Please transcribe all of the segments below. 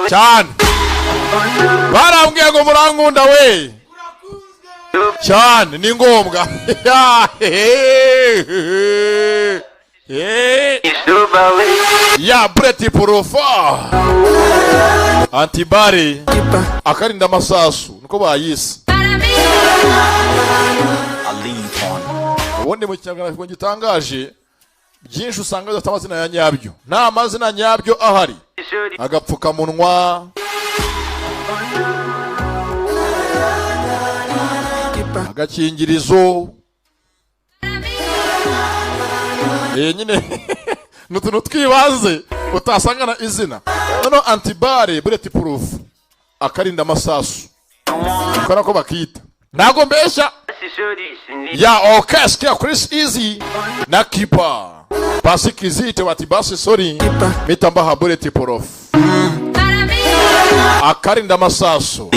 cyane barambwiye ngo murankunda we cyane ni ngombwa ya bulletproof antibare akarinda amasasu niko bayise ubundi mu kinyarwanda gitangaje byinshi usanga bidafite amazina ya nyabyo nta mazina nyabyo ahari agapfukamunwa agakingirizo nyine n'utuntu twibaze utasangana izina noneho antibare bulletproof akarinda amasasu ukora ko bakita ntago mbeshya ya orchestra Chris Easy na Kipa basikizite bati basi sorry mitambaha bulletproof akarinda amasasu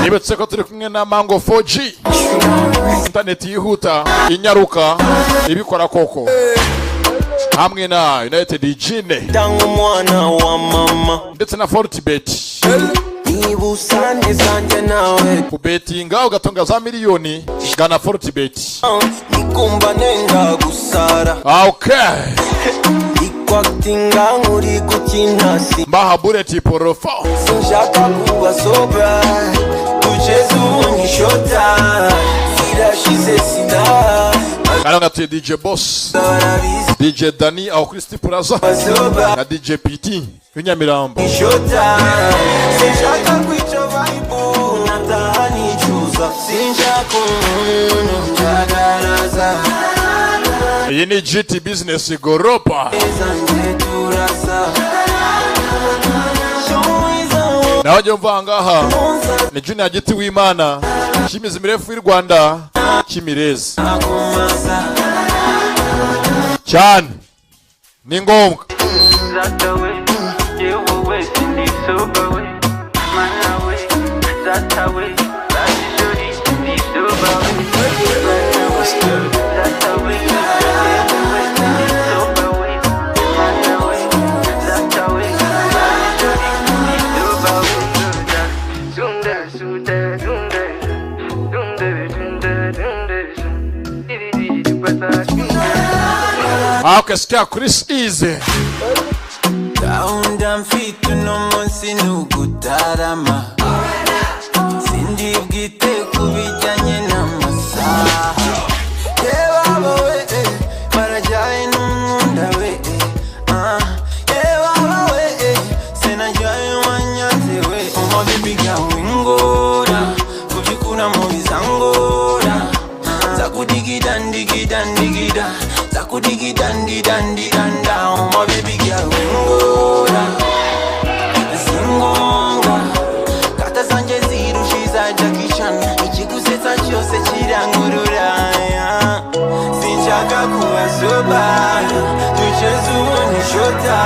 nibetse ko turi kumwe na Mango 4G internet yihuta inyaruka ibikora koko hamwe na United Gene umwana wa mama ndetse na Fortibet ibusane zanje nawe kubetinga ugatonga za miliyoni gana Fortibet nikumva nenga gusara okay ikwatinga muri gukinasi mbaha bulletproof sinshaka kuba sobra tucheze unishota irashize sida Kalanga tu DJ Boss DJ Dani au Christy Plaza na DJ PT Nyamirambo Shota sinshaka kwica vibe natahani chuza sinshaka njagaraza iyi ni GT Business Goropa naho jya mvanga aha ni Junior Giti w'Imana Kimizi mirefu y'u Rwanda Kimirezi cyane ni ngombwa Okay, ska Chris Easy. Down fit no munsi nugutarama. Sindi bwite kubijyanye n'amasaha. Yewe bawe barajyaye n'umunda we. Yewe bawe senajyaye wanyanze we. Umode biga wingora kujikuna mu bizangora. Zakudikida ndigida ndigida. Zakudigi dandi dandi danda, oh my baby girl, ngora, zingonga, kata sanje ziru shiza Jackie Chan, ikigusetsa cyose kirangurura, sinshaka kuba soba, tucheze unishota,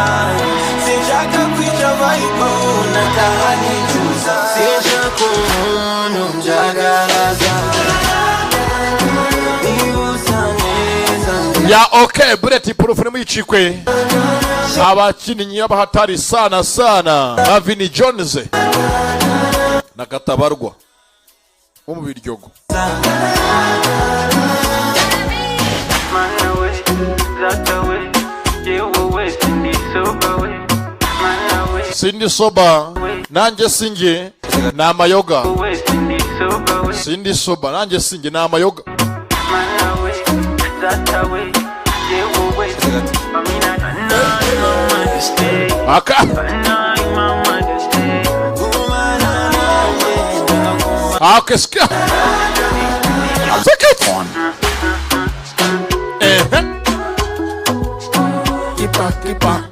sinshaka kwica vibe, natahani chuza, sinshaka njagaraza. Ya okay, bulletproof ni mwicikwe abakinnyi abahatari sana sana na Vinny Jones na Gatabarwa mu biryogo Sindi soba nanjye singe na mayoga Sindi soba nanjye singe na mayoga Aka Aka ska Second Kipa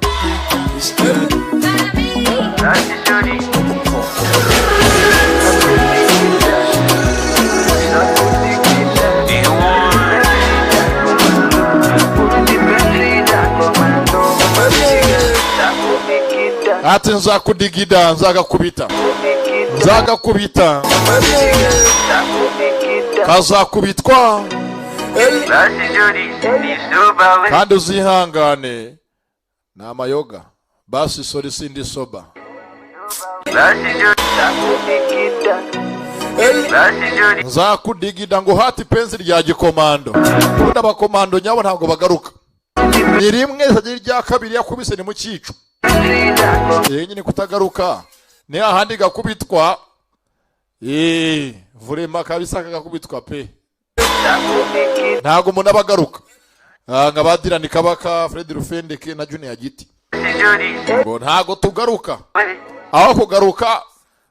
ati nzakudigida nzagakubita kazakubitwa basi jodi ni soba we kandi uzihangane ni amayoga basi sori sindi soba basi jodi basi jodi nzakudigida ngo hati penzi rya gikomando ubundi abakomando nyabo ntabwo bagaruka ni rimwe rya kabiri yakubise ni mu cyico nyine kutagaruka ni ahandi gakubitwa vurema kabisa kagakubitwa pe ntabwo umuntu abagaruka nka badirani kabaka Fred Rufendeke na Junior Giti ngo ntabwo tugaruka aho kugaruka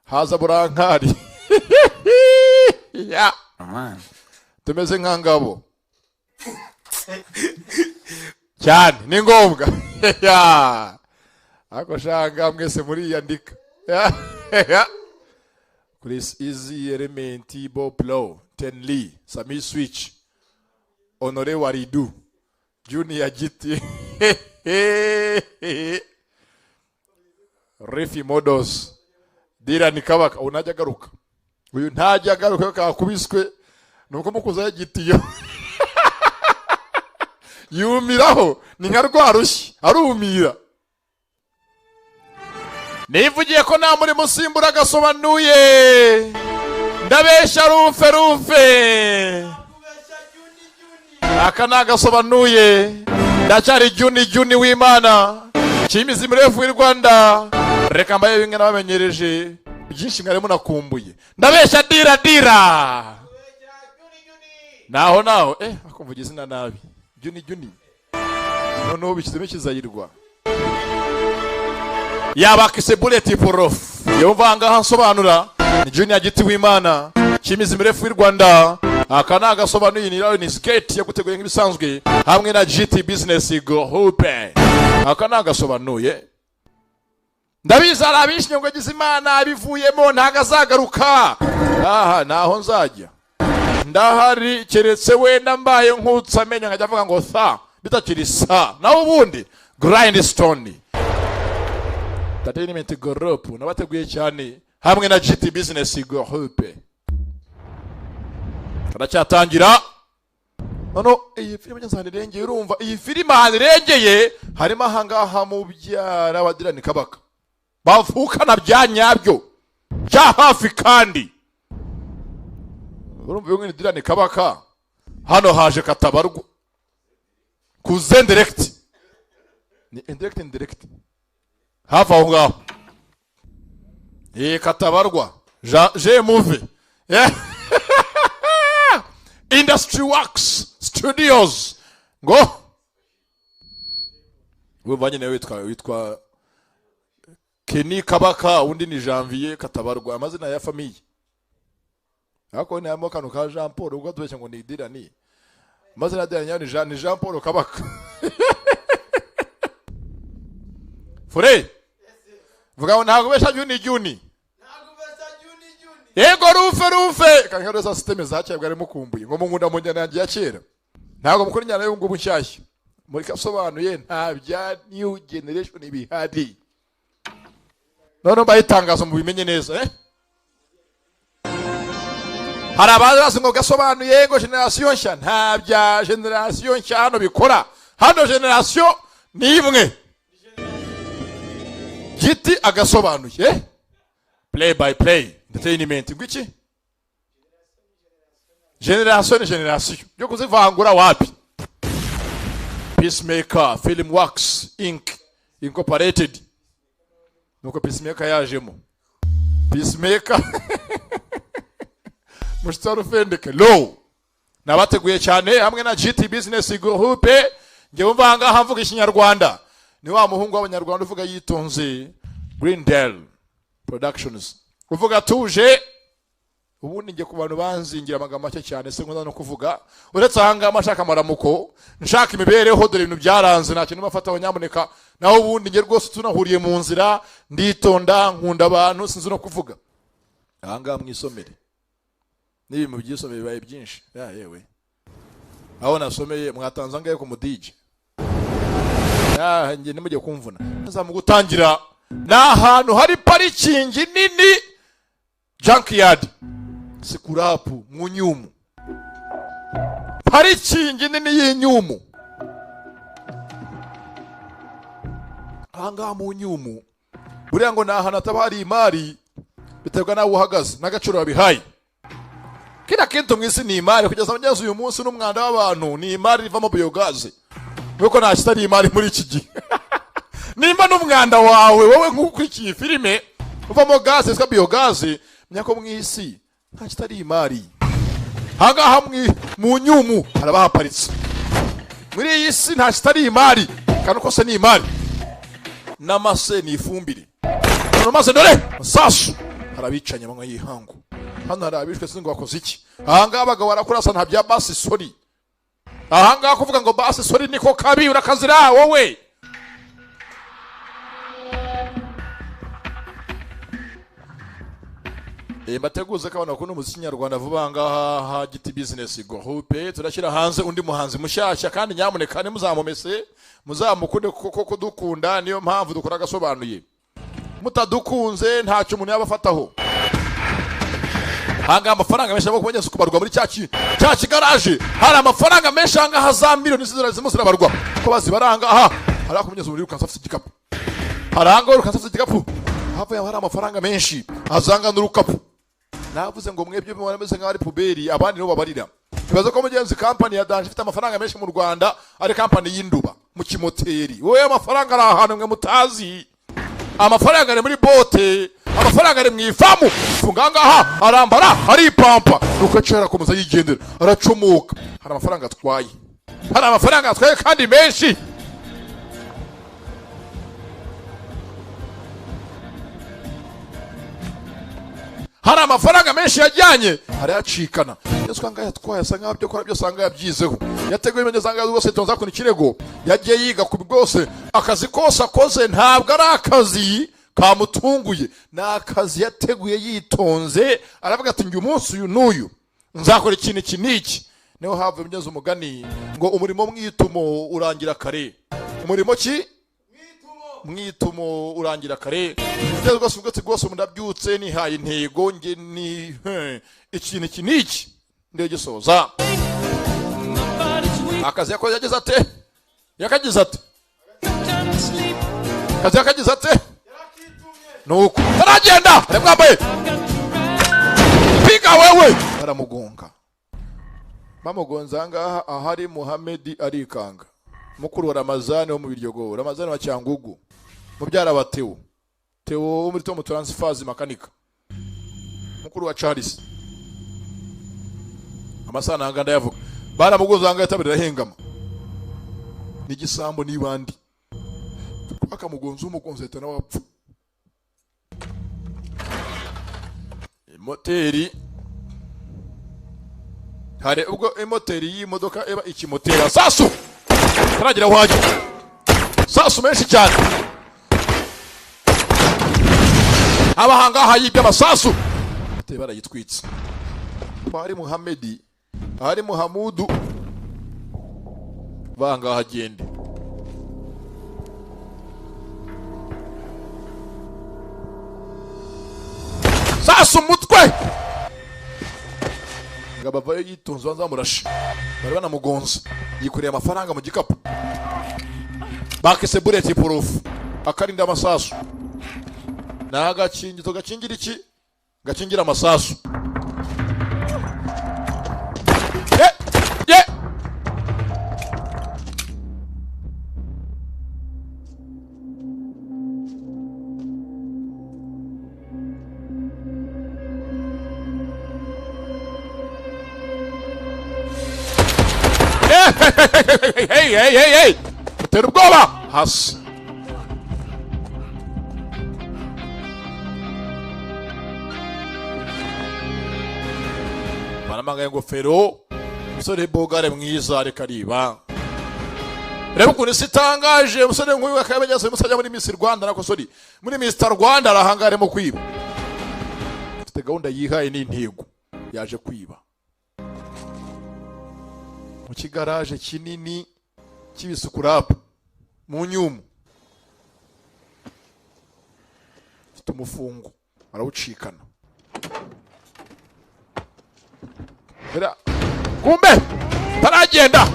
haza burankari ya tumeze nk'angabo cyane ni ngombwa ako shanga mwese muri yandika Chris Easy Element Bob Low Ten Lee Sami Switch Honore Waridu Junior Giti Refi Modos Dira Nikabaka unajya garuka uyu ntajya garuka kakubiswe nuko mukuza Gitiyo yumiraho ni nka rwarushye arumira nivugiye ko nta muri musimbura gasobanuye ndabesha rufe aka nagasobanuye ndacyari juni w'Imana Chimizi mrefu w'i Rwanda reka mbaye bimwe nabamenyereje byinshi ngare munakumbuye ndabesha dira naho akumvuga izina nabi juni noneho bikizeme kizayirwa yabakise bullet proof yumvanga hansobanura ni Junior Giti w'Imana Chimizi mrefu w'i Rwanda aka nagasobanuye ni Lion Skate yaguteguye nk'ibisanzwe hamwe na GT Business Group aka nagasobanuye ndabiza arabishye ngo gize Imana bivuyemo ntagazagaruka naho nzajya ndahari keretse wenda mbaye nkutsa amenya nkajya avuga ngo tha bitakiri sa naho ubundi grindstone Entertainment Group nabateguye cyane hamwe na GT Business Group karacyatangira none iyi filime nsanirengeye urumva iyi filime hanirengeye harimo ahangaha mu byara wadirani kabaka bavukana bya nyabyo cya hafi kandi urumva yongene dirani kabaka hano haje katabarwa kuze direct ni indirect hafa aho ngaho katabarwa je move Industry Works Studios ngo wevanye nawe witwa Kenny Kabaka undi ni Janvier Katabarwa amazina ya famille ako ni amo kanu ka Jean Paul ubwo tubeshya ngo ni dirani amazina ya ni Jean Paul Kabaka Fure vuga ntago besha juni yego rufe kankero za system zacyabwa ari mukumbuye ngo mungunda mu njyana yanjye ya kera ntago mukora njyana yo ngubu nshyashya muri kasobanuye nta bya new generation bihari none bayitangaza mu bimenye neza hari abazi ngo gasobanuye ngo generation nshya nta bya generation nshya hano bikora hano generation ni imwe Giti agasobanuye play by play entertainment ngwiki generation byo kuzivangura wapi Peacemaker Film Works Inc Incorporated nuko Peacemaker yajemo Peacemaker Mustafa Fendeke low nabateguye cyane hamwe na GT Business Group nge umvanga havuga ikinyarwanda ni wa muhungu w'abanyarwanda uvuga yitonze Greendale Productions kuvuga tuje ubundi nge ku bantu banzingira amagambo make cyane se nkunda no kuvuga uretse hanga amashaka maramuko nshaka imibereho dore ibintu byaranze nta kintu bafata abanyamuneka naho ubundi nge rwose tunahuriye mu nzira nditonda nkunda abantu sinzi no kuvuga ahanga mwisomere nibi mu byisomere bibaye byinshi yewe aho nasomeye mwatanza ngaye ku mudije nge nimujye kumvuna nzamugutangira na ahantu hari parking nini junkyard sikurapu munyumu parikingi nini y'inyumu. Ahangaha mu nyumu buriya ngo nahana hataba hari imari biterwa nawe uhagaze n'agaciro babihaye. Kila kintu mwisi ni imari kugeza mugeze uyu munsi n'umwanda w'abantu ni imari rivamo biogaze. Nuko nta kitari imari muri iki gihe. Nimba n'umwanda wawe wowe nk'uko iki filime uvamo gaze zitwa biogaze myako mwisi nta kitari imari. Hangaha mu nyumu harabahaparitse. Muri iyi si nta kitari imari kandi kose ni imari. Namase ni ifumbire. Namase dore sasu harabicanye mwa yihangu. Hano harabishwe singo wakoze iki. Ahangaha abagabo barakurasa nta bya basi sori. Ahangaha kuvuga ngo basi sori niko kabi urakazira wowe. Mbateguze ko abantu bakunda umuziki nyarwanda vuba ngaha ha Giti Business Group turashyira hanze undi muhanzi mushyashya kandi nyamuneka muzamumese muzamukunde koko dukunda niyo mpamvu dukora agasobanuye. Mutadukunze ntacyo umuntu yabafataho. Hanga amafaranga menshi abo kubonye kubarwa muri cyaci garage hari amafaranga menshi hanga haza miliyoni zirabarwa ko bazibaranga aha hari akomeza muri ukansa afite igikapu haranga ukansa afite igikapu hapo ya hari amafaranga menshi azanga n'urukapu. Navuze ngo mwebye bimeze nk'ari puberi abandi no babarira. Kibazo ko mugenzi company ya Danje ifite amafaranga menshi mu Rwanda ari company y'Induba mu kimoteri. Wowe amafaranga ari ahantu mwe mutazi. Amafaranga ari muri bote, amafaranga ari mu ifamu. Funganga aha arambara ari pampa. Nuko cyera komeza yigendera aracomoka. Hari amafaranga atwaye. Hari amafaranga atwaye kandi menshi. Hari amafaranga menshi yajyanye hari yacikana. Yesu kanga yatwaye asanga byo kora byo sanga yabyizeho. Yateguye imende sanga rwose tonza ku kirego. Yagiye yiga ku bwose akazi kose akoze ntabwo ari akazi kamutunguye. Na akazi yateguye yitonze aravuga ati ngi umunsi uyu n'uyu nzakora ikintu kiniki. Niho have imyeze umugani ngo umurimo mwitumo urangira kare. Umurimo ki mwitumo urangira kare. Ndetse rwose ubwo rwose mundabyutse nihaye intego nge ni ikintu kiniki ndegisoza. Akazi yakoze yagize ate yakagize ate akazi yakagize ate nuko aragenda mwambaye piga wewe aramugonga bamugonza ngaha ahari Muhamedi arikanga mukuru wa Ramazani wo mu Biryogo Ramazani wa Cyangugu mubyara batewo Theo muri Tom Transfers makanika mukuru wa Charles amasana nganda yavuga baramugoza anga yatabira hengama nigisambo nibandi akamugonza umugonzeta na wapfu moteri hari ubwo moteri y'imodoka eba ikimotera sasu taragira waje sasu menshi cyane abahanga hayibye abasasu te barayitwitse bari Muhamedi hari Muhamudu banga hagende sasu mutwe ngabavayo yitonze banzamurashe bari banamugonza yikoreye amafaranga mu gikapu bakese bullet proof akarinda amasasu nagakingizo gakingira iki gakingira amasasu hey mutera ubwoba hasi baramanga ingofero musore bogare mwiza reka riba reba ukuntu sitangaje musore nk'uyu akabajya musajya muri Miss Rwanda nako sori muri Mr Rwanda arahangare mu kwiba afite gahunda yihaye n'intego yaje kwiba mu kigaraje kinini cy'ibisukurapa mu nyumu afite umufungo arawucikana kumbe taragenda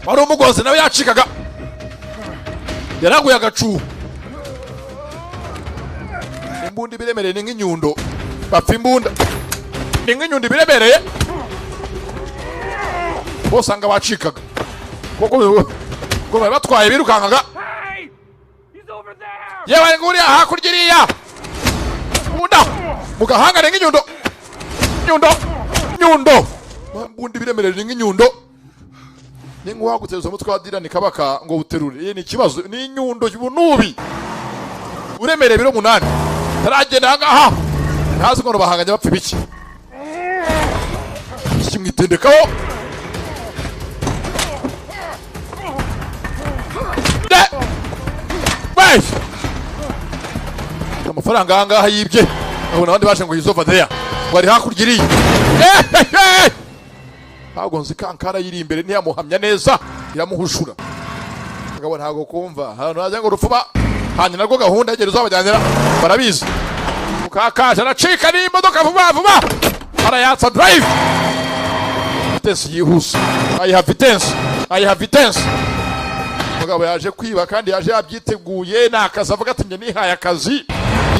wari umugozi nawe yacikaga yaraguye agacu imbunda biremereye ni nk'inyundo bapfa imbunda ni nk'inyundo biremereye bose anga bacikaga kuko bari batwaye birukankaga yewe nguriya hakurya iriya bunda mugahanga ni nk'inyundo nyundo mbundi biremereye ni nk'inyundo ni nk'uwaguteza umutwe wa Dirani Kabaka ngo uterure ni ikibazo ni inyundo y'ubunubi uremereye biro 8 taragenda ngaha ntazi ngo bahanganya bapfa biki kimwitendekaho amafaranga ngaha yibye aho nabandi bashe ngo yizova there bari hakurya iri hagonze kankara yiri imbere ntiyamuhamya neza iramuhushura agabo ntago kumva hano naje ngo rufuba hanya narwo gahunda yegere uzabajyanira barabizi ukakaje aracika ni imodoka vuba arayatsa drive vitesse yihuse I have vitesse mugabo yaje kwiba kandi yaje yabyiteguye nakaza avuga ati nge nihaye akazi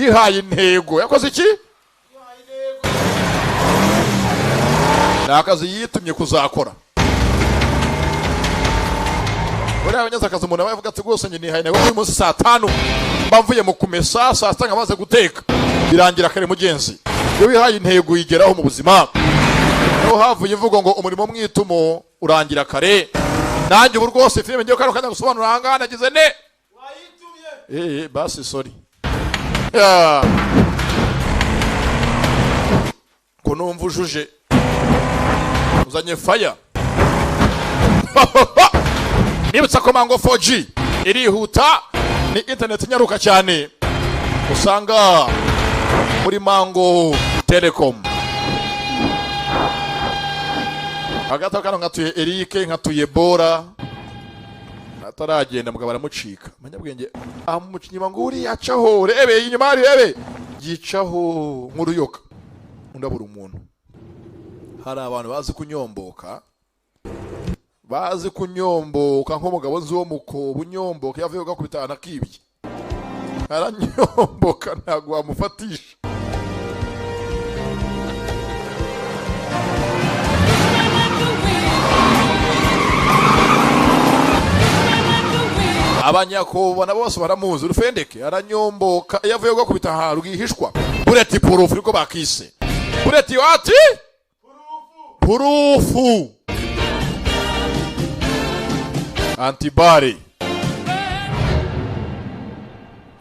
yihaye intego yakoze iki nakazi yitumye kuzakora uriya abanyaza akazi umuntu abavuga ati rwose nge nihaye intego uyu munsi 5 mbavuye mu kumesa 7 nkamaze guteka birangira kare mugenzi iyo wihaye intego yigeraho mu buzima no havuye imvugo ngo umurimo mwitumo urangira kare nanjye ubu rwose filime ngiye kano kanya gusobanura hanga nagize ne wayitumye basi sorry ko numva ujuje uzanye fire nibutsa ko Mango 4G irihuta ni internet nyaruka cyane usanga muri Mango Telecom hagati kano ngatuye Eric nkatuye Bora ataragenda mugabo aramucika manyabwenge amucinyima nguri yacaho rebe inyuma ari rebe yicaho nk'uruyoka undabura umuntu hari abantu bazi kunyomboka nk'umugabo nzi wo muko bunyomboka yavuye ko kubitana kibye aranyomboka ntago amufatisha abanyakobo na bose baramuzi urufendeke aranyomboka yavuye ko kubitaha rugihishwa bureti purufu riko bakise bureti wati purufu antibari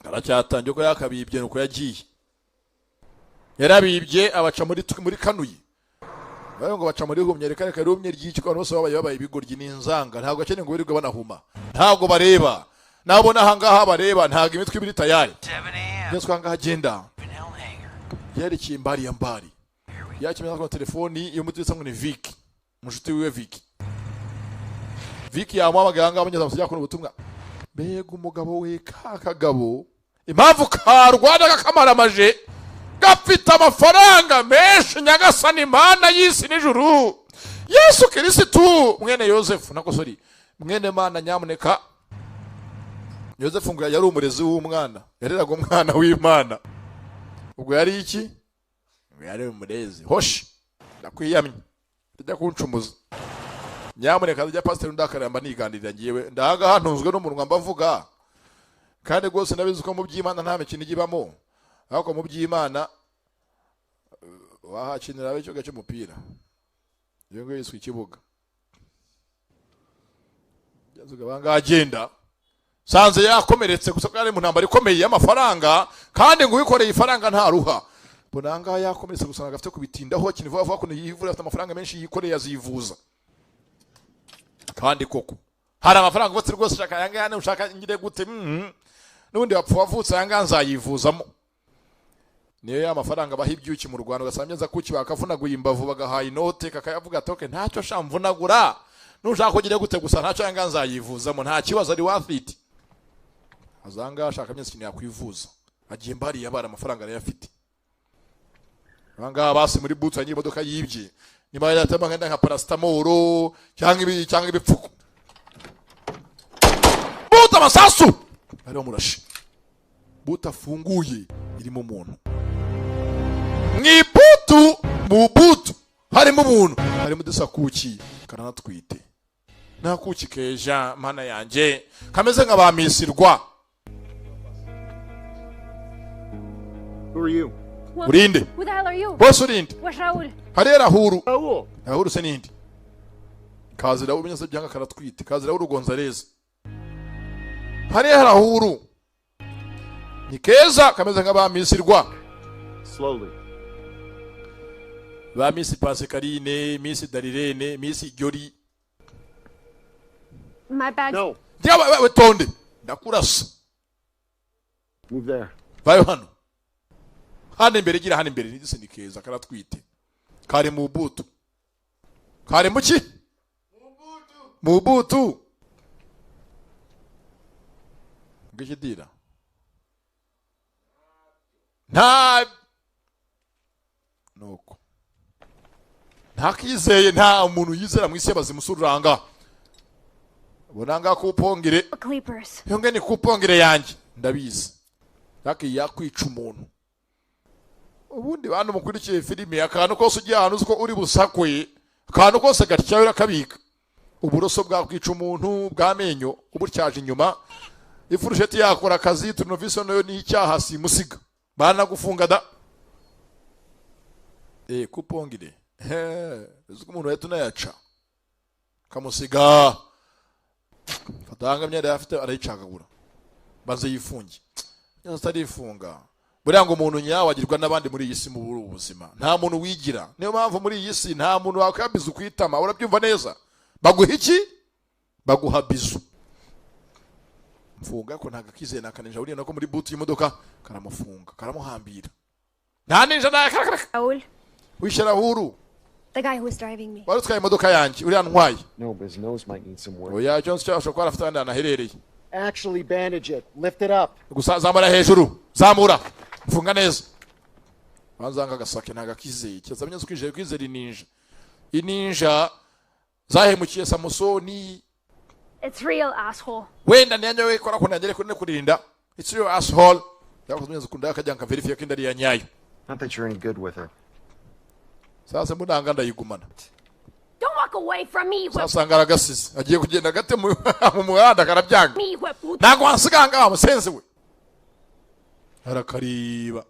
karacyatangiye ko yakabibye nuko yagiye yarabibye abaca muri kanuye bayo ngo baca muri humye reka rumye ry'iki ko bose babaye ibigoryi n'inzanga ntabwo akeneye ngo birirwe banahuma ntabwo bareba nabona hangaha bareba ntabwo imitwe ibiri tayari Yesu hangaha agenda yerekeye imbari ya mbari yakimenya ko telefoni iyo mutitsa ngo ni Vicky mushuti wiwe Vicky yamuhamagaye hangaha abanyeza basajya kubona ubutumwa mbega umugabo we kakagabo impamvu karwana gakamaramaje gafite amafaranga menshi nyagasani Imana y'isi n'ijuru Yesu Kristo mwene Yosefu nakosori mwene Mana nyamuneka Yosefu ngo yari umurezi w'umwana yareraga umwana w'Imana ubwo yari iki yari umurezi hoshi ndakwiyamye tujya kuncumuza nyamuneka ajya pastor ndakaramba nigandira ngiyewe ndaga hantunzwe n'umunwa mbavuga kandi rwose nabizi ko mu by'Imana nta mikino igibamo ariko mu by'Imana wahakinira icyo gace umupira iyo ngo yiswe ikibuga yazuga banga agenda sanze yakomeretse gusa kandi mu ntambara ikomeye y'amafaranga kandi ngo wikoreye ifaranga nta ruha bonanga yakomeretse gusa agafite kubitindaho kinivuga vuga ko yivura afite amafaranga menshi yikoreye azivuza kandi koko hari amafaranga bose rwose shaka yanga yane ushaka ngire gute nundi wapfa wavutse yanga nzayivuzamo niyo ya mafaranga bahibyuki mu Rwanda ugasamyeza kuki bakavunaguye imbavu bagahaye inote kakayavuga atoke ntacyo shamvunagura nushaka kugira gute gusa ntacyo yanga nzayivuzamo nta kibazo ari worth it azanga ashaka myinshi kintu yakwivuza agiye mbari yabara amafaranga arayafite abanga basi muri boots yanyi imodoka yibye niba yatama ngenda nka paracetamol cyangwa ibipfuko buta masasu ari murashi buta funguye irimo umuntu mwibutu mubutu harimo umuntu harimo dusakuki karanatwite nakuki keja mana yanje kameze nk'abamisirwa. Who are you? Urinde. Who the hell are you? Boss urinde. Where's Raul? Hari Rahuru. Raul. Rahuru se nindi. Kazira ubinyase byanga karatwite. Kazira Gonzalez. Hari Rahuru. Ni keza kameze nk'abamisirwa. Slowly. Ba Miss Pascaline, Miss Darirene, Miss Gyori. My bag. No. Jya we tonde. Ndakurasa. Move there. Vayo hano. Hano imbere gira hano imbere ni keza karatwite. Kare mu butu. Kare mu ki? Mu butu. Ngishidira. Nta nuko. Ntakizeye nta umuntu yizera mu isi y'abazimusuranga. Bonanga kupongire. Clippers. Yonge ni kupongire yanjye. Ndabizi. Yaki yakwica umuntu. Ubundi bantu mukurikiye filime akantu kose ugiye ahantu uko uri busakwe akantu kose gatyawe kabika uburoso bwa kwica umuntu bwamenyo uburcyaje inyuma ifurusheti yakora akazi turnovise nayo ni icyaha simusiga bana gufunga da kupongire uzuko umuntu yetu nayaca kamusiga fatanga myenda yafite arayicagagura baze yifungi yasarifunga buriya ngo umuntu nyawagirwa n'abandi muri iyi si mu buzima nta muntu wigira niyo mpamvu muri iyi si nta muntu wakabiza kwitama urabyumva neza baguha iki baguha bizu mfunga ko ntaga kizeye nakaninja uriya nako muri boot y'imodoka karamufunga karamuhambira nta ninja na Raul. wishara huru The guy who was driving me. warutwaye imodoka yanjye uriya ntwaye No, but his nose might need some work. oya Jones cyashobora kuba afite ndana herereye Actually bandage it. Lift it up. gusa zamura hejuru zamura mfunga neza banzanga gasake ntaga kizeye cyazamenye ukije kwizera ininja zahemukiye Samusoni. It's real, asshole. Wenda nyanyo ikora ko nagere kuri kurinda it's your asshole yakozumye zukunda akajyanka verify ko indari ya nyayo Not that you're any good with her. sasa munanga ndayigumana Don't walk away from me. sasa ngaragasize agiye kugenda gate mu muhanda karabyanga Me, what? nago wansiganga amusenze we harakariba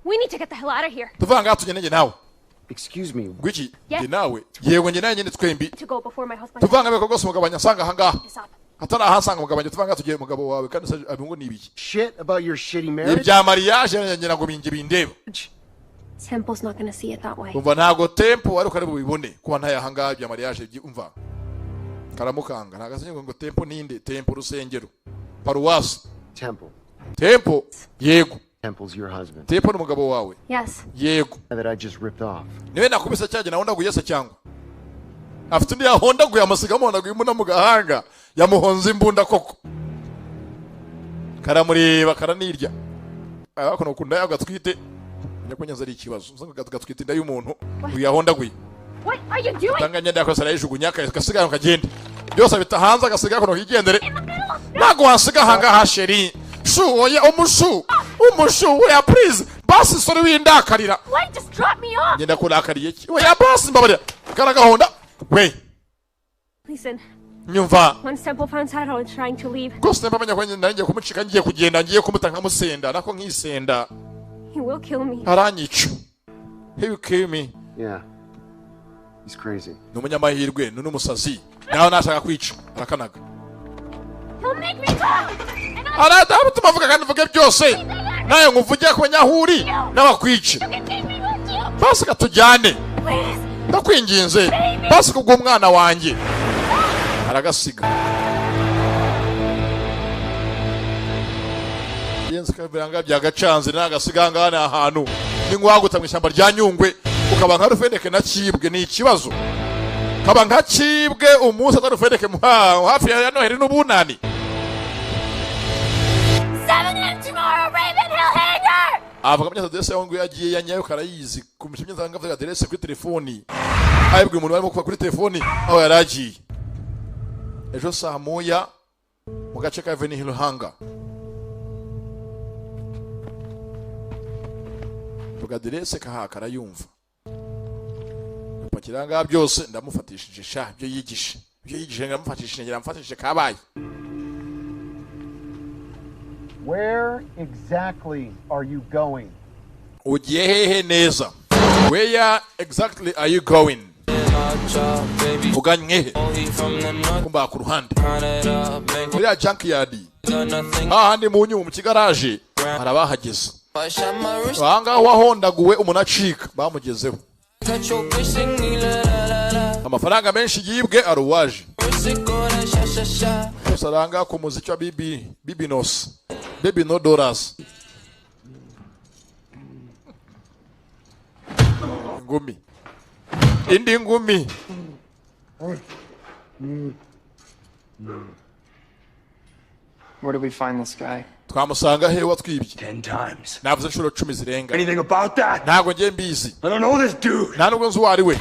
We need to get the hell out of here. tuvanga tugende nawe Excuse me. gwiki Yes. ndi nawe yego nge naye nyine twembi To go before my husband tuvanga beko gose mugabanya sanga hanga this up. atara ahasanga mugabanya tuvanga tugiye mugabo wawe kandi abingo nibiki Shit about your shitty marriage? ibya mariage nyina ngo binge bindeba Temple's not gonna see it that way. umva ntago tempo ariko ari bubibone kuba ntayahanga bya mariage umva karamukanga nagasenye ngo tempo ninde tempo rusengero paruwasi Temple. tempo yego Temple's your husband. tempo n'umugabo wawe Yes. yego That I just ripped off. niwe nakubise cyage naho ndaguyese cyangwa afite ndi yahondaguye amasiga amuhondaguye imbunda mu gahanga yamuhonze imbunda koko karamureba karanirya ariko nokunda yagatwite nyakunyaza ari ikibazo uzanga gatwite inda y'umuntu uyahondaguye What are you doing? tanganya ndako sara yijugunya kasigaye kagende byose bitahanza gasigaye ko higendere nago wasiga hanga hasheri shuoya umushu oya please basi sori windakarira Wait, just drop me off. ngenda kurakariye iki oya basi mbabarira karagahonda we Listen, nyumva once Temple finds out I was trying to leave, kose mbamenya ko ngiye kumucika ngiye kugenda ngiye kumutanga musenda nako nkisenda he will kill me. aranyica he will kill me Yeah. He's crazy. n'umunyamahirwe n'umusazi naho nashaka kwica arakanaga He'll make me talk. And I'll aradamu tumavuga kandi vuge byose naye nguvugiye ku banyahuri n'abakwica take me with you. basi katujyane Please. ndakwinginze basi kubwo umwana wanjye aragasiga yenze kabiranga byagacanze nagasiga ngana ahantu ningwaguta mu ishyamba rya Nyungwe ukaba nka rufendeke na kibwe ni ikibazo kaba nka kibwe umunsi atarufendeke hafi ya Noheri n'ubunani 7 a.m. tomorrow, Raven Hill Hangar. avuga amenya adresse yawe ngo yagiye yanyayo karayizi kumenya zanga avuga adresse kuri telefoni ayibwe umuntu barimo kuva kuri telefoni aho yaragiye ejo saa moya mu gace ka Avenue Ruhanga vuga adresse kaha karayumva pakiranga byose ndamufatishije sha byo yigishe ndamufatishije ndamufatishije kabaye. Where exactly are you going? Ugiye hehe neza? Where exactly are you going? Uganye he? Kumba ku ruhande. Muri ya junkyard. Ahandi mu nyuma mu kigaraje arabahageze. Wanga wahondaguwe umunacika bamugezeho. Amafaranga menshi yibwe aruwaje. Usaranga ku muziki wa Bibi Nos. Baby no dollars. Ngumi. Indi ngumi. Where did we find this guy? Twamusanga he watwibye. 10 times. Navuze inshuro 10 zirenga. Anything about that? Ntago ngiye mbizi. I don't know this dude. Nta nubwo nzi uwo ari we.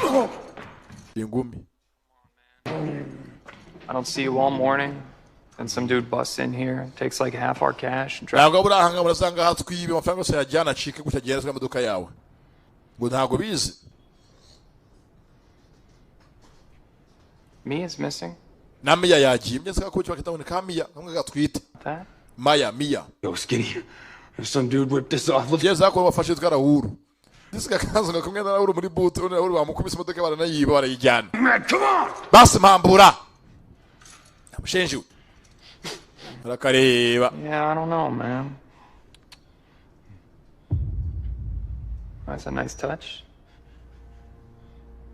Ingumi. I don't see you all morning. And some dude busts in here, takes like half our cash and drives. Ntabwo burahanga murasanga hatwibe amafaranga yose yajyana acike gutya gerezwa imodoka yawe. Ngo ntago bizi. Mia's missing. Na Mia yagiye. Mbyese ko cyo bakita ka Mia, kamwe gatwite. That? Mia. Yo, Skinny. Some dude whipped this off. Look. Yeza ko bafashe twara huru. Disika kanzo ngakumwe na huru muri boot, uri bamukubise imodoka baranayiba barayijyana. Man, come on. Basi mpambura. Namushenje. Rakareba. Yeah, I don't know, man. That's a nice touch.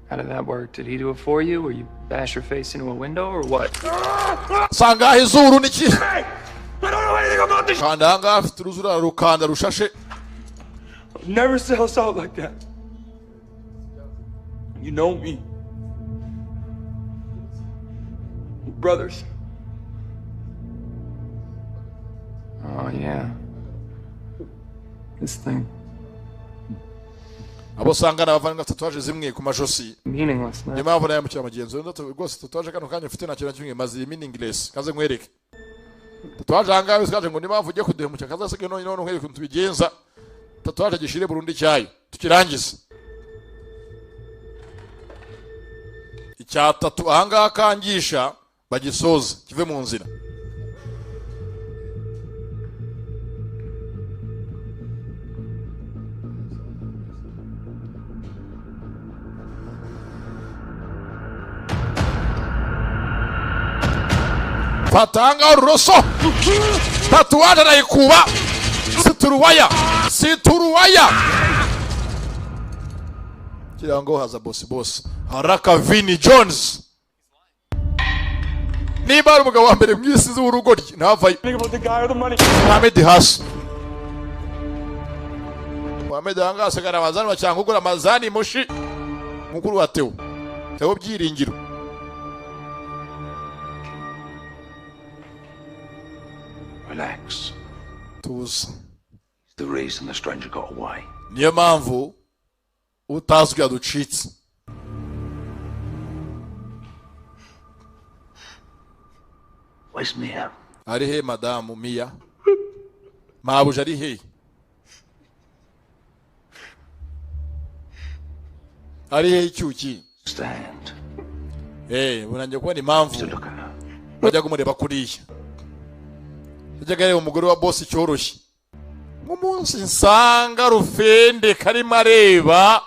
How did that work? Did he do it for you, or you bash your face into a window, or what? Sanga hizuru niki. Hey! I don't know anything about this. Kandanga afite uruzura rukanda rushashe. Never sell us out like that. You know me. We're brothers. Oh, yeah. This thing. Abo sanga nabavanga tatuaje zimwe ku majosi. Meaningless, man. Nyuma avana yamukira mugenzi ndo rwose tatuaje kano kanya ufite nakira kimwe mazi meaningless kaze nkwereke. Tatuaje anga biskaje ngo niba mvuge kudehe mu cyakaza sike none nkwereke kuntu bigenza. Tatuaje gishire Burundi cyayo tukirangiza. Icya tatu anga kangisha bagisoza kive mu nzira. Fatanga uruso tatuaje arayikuba situruwaya kirango haza boss haraka Vinnie Jones niba ari umugabo wa mbere mwisi z'urugo rye ntavayo. Think about the guy or the money. Mohamed Has Mohamed anga asagara amazani cyangwa ugura amazani mushi mukuru wa Theo byiringiro. Relax. Tuza. The reason the stranger got away. Niyo mpamvu utazwi aducitse. Where's Mia? Ari he madamu Mia? Mabuja ari he? Ari he icyuki? Stand. Bunanje kubona impamvu. Look at her. Bajya kumureba kuriya. Ujyaga reba umugore wa boss cyoroshye. Nk'umunsi nsanga rufende karimo areba.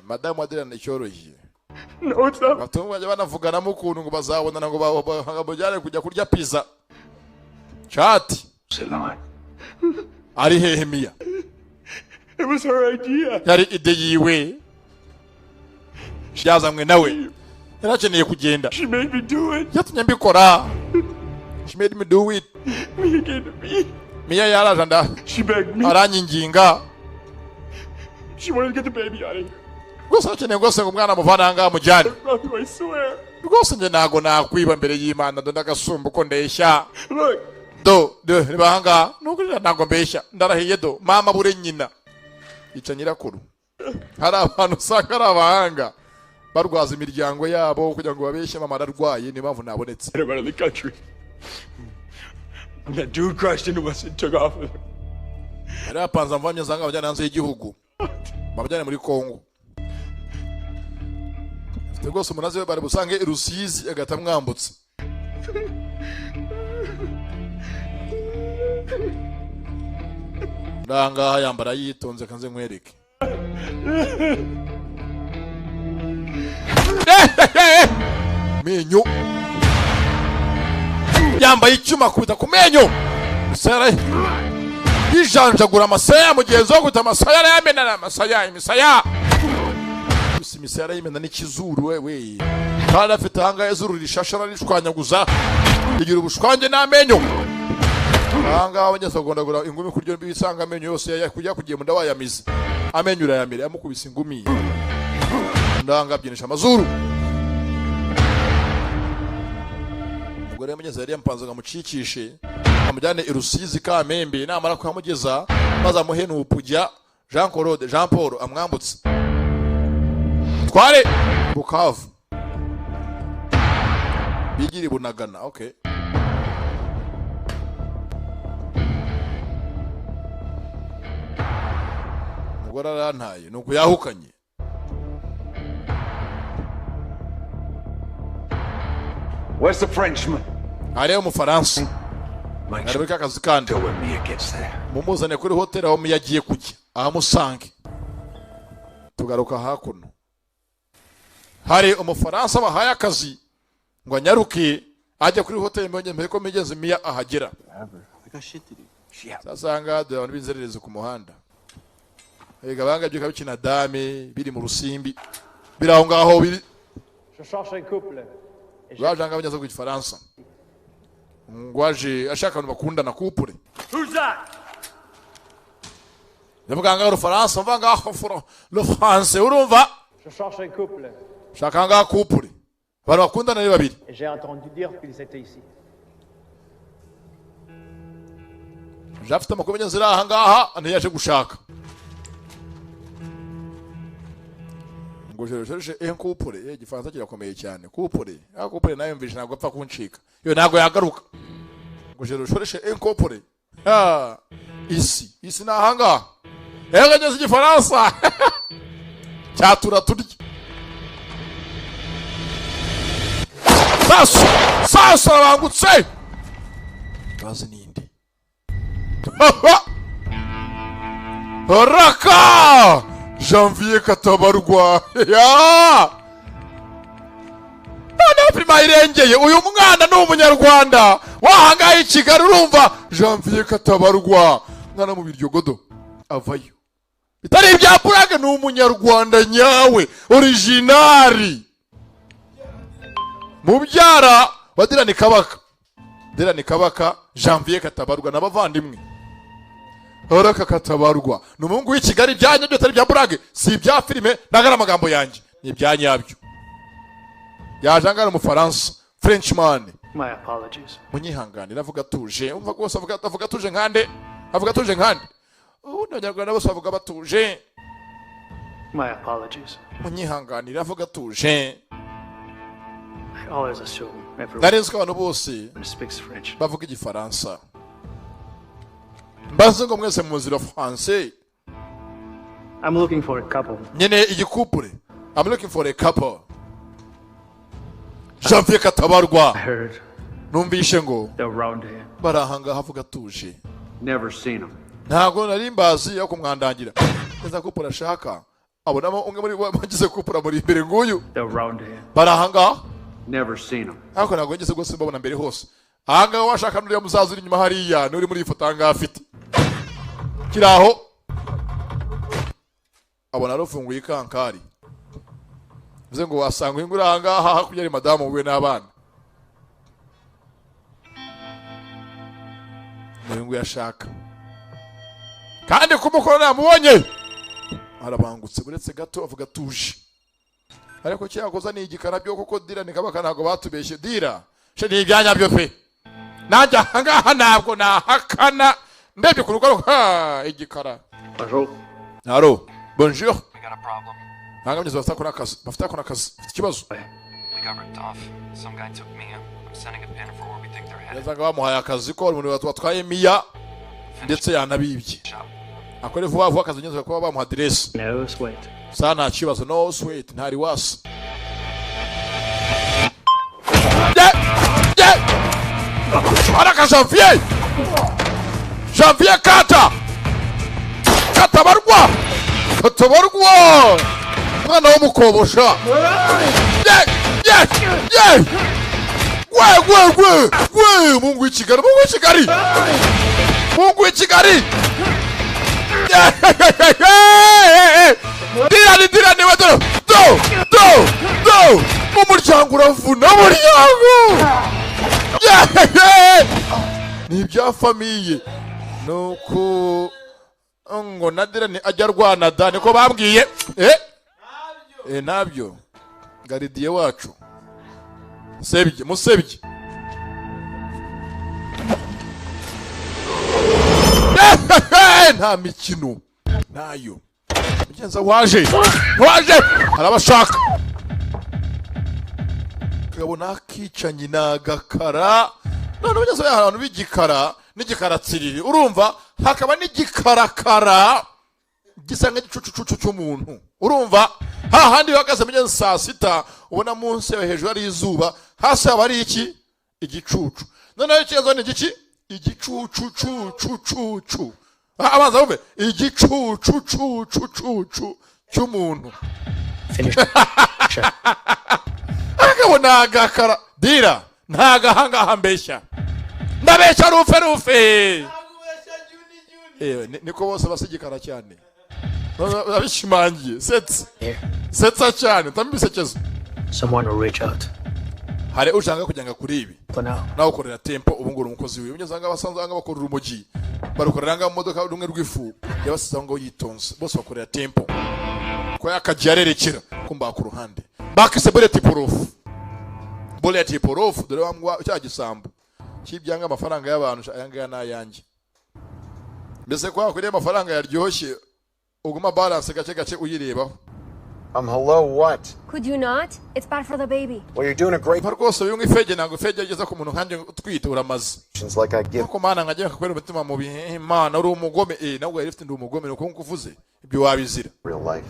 Madamu Adirana cyoroshye. No, it's not. Batumwe bajya banavugana mu kuntu ngo bazabonana ngo bajyane kujya kurya pizza. Chat. Sit like. Ari hehe Mia? It was her idea. Yari ide yiwe. Yazamwe nawe. Yarakeneye kugenda. She made me do it. Yatumye mbikora. She made me do it. Mia gave to me. Mia yarajanda. She begged me. Aranyinginga. She wanted to get the baby out of here. Gusa akeneye gose ngo umwana muvananga mujyane. Brother, I swear. Rwose nje nago nakwiba mbere y'Imana ndo ndagasumba uko ndeshya. Look, do ribanga nuko ntago mbeshya ndarahiye do mama bure nyina ica nyirakuru hari abantu usanga ari abahanga barwaza imiryango yabo kugira ngo babeshye mama ararwaye ni mpamvu nabonetse Out of the country. And that dude crashed into us and took off with her. ari apanza mvanye zanga abajyana hanze y'igihugu babajyana muri Kongo rwose umunazi we bari busange Rusizi agata mwambutse ndanga yambara yitonze kanze nkwereke menyo yambaye icyuma kubita ku menyo sere yijanjagura amasaya mugenzi wo guta amasaya arayamena amasaya imisaya imisaya yimena n'ikizuru wewe kandi afite hanga izuru rishashara rishwanyaguza igira ubushwanje n'amenyo hanga abanyasagondagura ingumi kuryo bisanga amenyo yose yakujya kugiye munda wayamize amenyo urayamira yamukubise ingumi ndanga byinisha amazuru umugore yamenyeze yari yampanzaga mucikishe amujyane Rusizi Kamembe namara kwamugeza maze amuhene upujya Jean Paul amwambutse tware Bukavu bigiri Bunagana okay umugore arantaye nuko yahukanye Where's the Frenchman? ari umufaransa ari kazi kandi When Mia gets there. mumuzane kuri hotel aho yagiye kujya ahamusange tugaruka hakuno hari umufaransa bahaye akazi ngo anyaruke ajya kuri hotel mbonye ko migenzi Mia ahagera sasanga de abantu bizerereze ku muhanda ega banga byo kabikina dame biri mu rusimbi biraho ngaho biri Je cherche un couple. bajanga abanyaza ku Faransa ngwaje ashaka abantu bakundana couple Who's that? ndavuga ngo Faransa mvanga aho le français urumva Je cherche un couple. shaka nga couple abantu bakundana ni babiri Et j'ai entendu dire qu'ils étaient ici. jafite amakuru y'inzira aha ngaha ntiyaje gushaka ngo jeje couple igifaransa kirakomeye cyane couple couple nayo mvishe ntabwo apfa kuncika yo ntabwo yagaruka ngo jeje couple isi na aha ngaha ngeze igifaransa cyatura turya sasa bangutse bazi ninde Raka Janvier Katabarwa ya None prima irengeye uyu mwana ni umunyarwanda wahangaye i Kigali urumva Janvier Katabarwa mwana mu biryogodo avayo bitari ibya Burage ni umunyarwanda nyawe originali mubyara wadirani kabaka Janvier Katabarwa n'abavandimwe Raka Katabarwa n'umuhungu w'i Kigali byanya byo tari bya Burage si ibya filime nagara amagambo yanjye ni ibyanyabyo yajangana mu Faransa Frenchman My apologies. munyihanganira avuga tuje umva rwose avuga tuje nkande n'abanyarwanda bose bavuga batuje My apologies. munyihanganira avuga tuje I always assume everyone narenzwe abantu bose speaks French. bavuga igifaransa mbaze ngo mwese muzira français I'm looking for a couple. nyene igikupure I'm looking for a couple Janvier Katabarwa I heard numvishe ngo they're around here. barahanga havuga tuje Never seen him. ntago nari mbazi yo kumwandangira neza kupura ashaka abonamo umwe muri bagize kupura muri imbere nguyu They're around here. barahanga Never seen him. ariko ntago ngeze gose mbabona mbere hose ahanga washaka nuriya muzazi uri inyuma hariya nuri muri ifoto anga afite kiraho abona rufunguye ikankari bize ngo wasanga ingura ahanga hakurya ari madamu we n'abana ngo yashaka kandi kumukora namubonye arabangutse buretse gato avuga tuje ariko cyakoza ni igikara byo kuko dira nikabaka ntago batubeshye dira she ni ibyanya byo pe nanjye ahangaha ntabwo nahakana ndebye ku rugo igikara. Bonjour. Alo, bonjour. We got a problem. Ntabwo mugeze bafite akora akazi. Bafite ikibazo. We got ripped off. Some guy took Mia. I'm sending a pin for where we think they're headed. Yazaga bamuhaye akazi ko umuntu watwaye Mia ndetse yanabibye. Akore vuba vuba akazi nyine kuba bamuha address. No sweat. Sana nta kibazo, no sweat, ntari wasi. Araka Janvier katabarwa mwana w'umukobosha. Gwe Mungu w'Ikigali Dira ni wedo do umuryango uravuna umuryango ni ibya famiye nuko ngo nadira ni ajya rwana da niko bambwiye nabyo garidiye wacu musebye nta mikino nayo mugenza waje arabashaka kabona akicanye nagakara none mugenza y'ahantu b'igikara n'igikaratsiriri urumva hakaba n'igikarakara gisanga igicucucu cy'umuntu urumva hahandi bakaze mugenza saa sita ubona munsi hejuru ari izuba hasi aba ari iki igicucu none ikibazo ni igiki igicucu abanza bumve igicucu cy'umuntu akabona agakara dira ntagahangaha mbeshya ndabeshya rufe niko bose basigikara cyane abishimangiye setsa cyane tambisekezo Someone will reach out. Hari ushanga kujyanga kuri ibi For now. nawe ukorera tempo ubu nguru umukozi wiwe unyazanga basanzwe anga bakorera umugi barukorera mu modoka rumwe rw'ifu yabasiza ngo yitonze bose bakorera tempo ko yakagiyarerekera kumba ku ruhande bakise bullet proof dore wamwa cya gisambu kibyanga amafaranga y'abantu ayanga nayange mbese kwa kuri amafaranga yaryoshye uguma balance gace uyirebaho. Hello, what? Could you not? It's bad for the baby. Well, you're doing a great Parkoso yungi fege nango fege ageza ku muntu nkanje utwite uramaze. like I give. Ko mana nkajya kakwera umutima mu bihimana uri umugome nawe wari ufite ndi umugome nuko nkuvuze ibyo wabizira. Real life.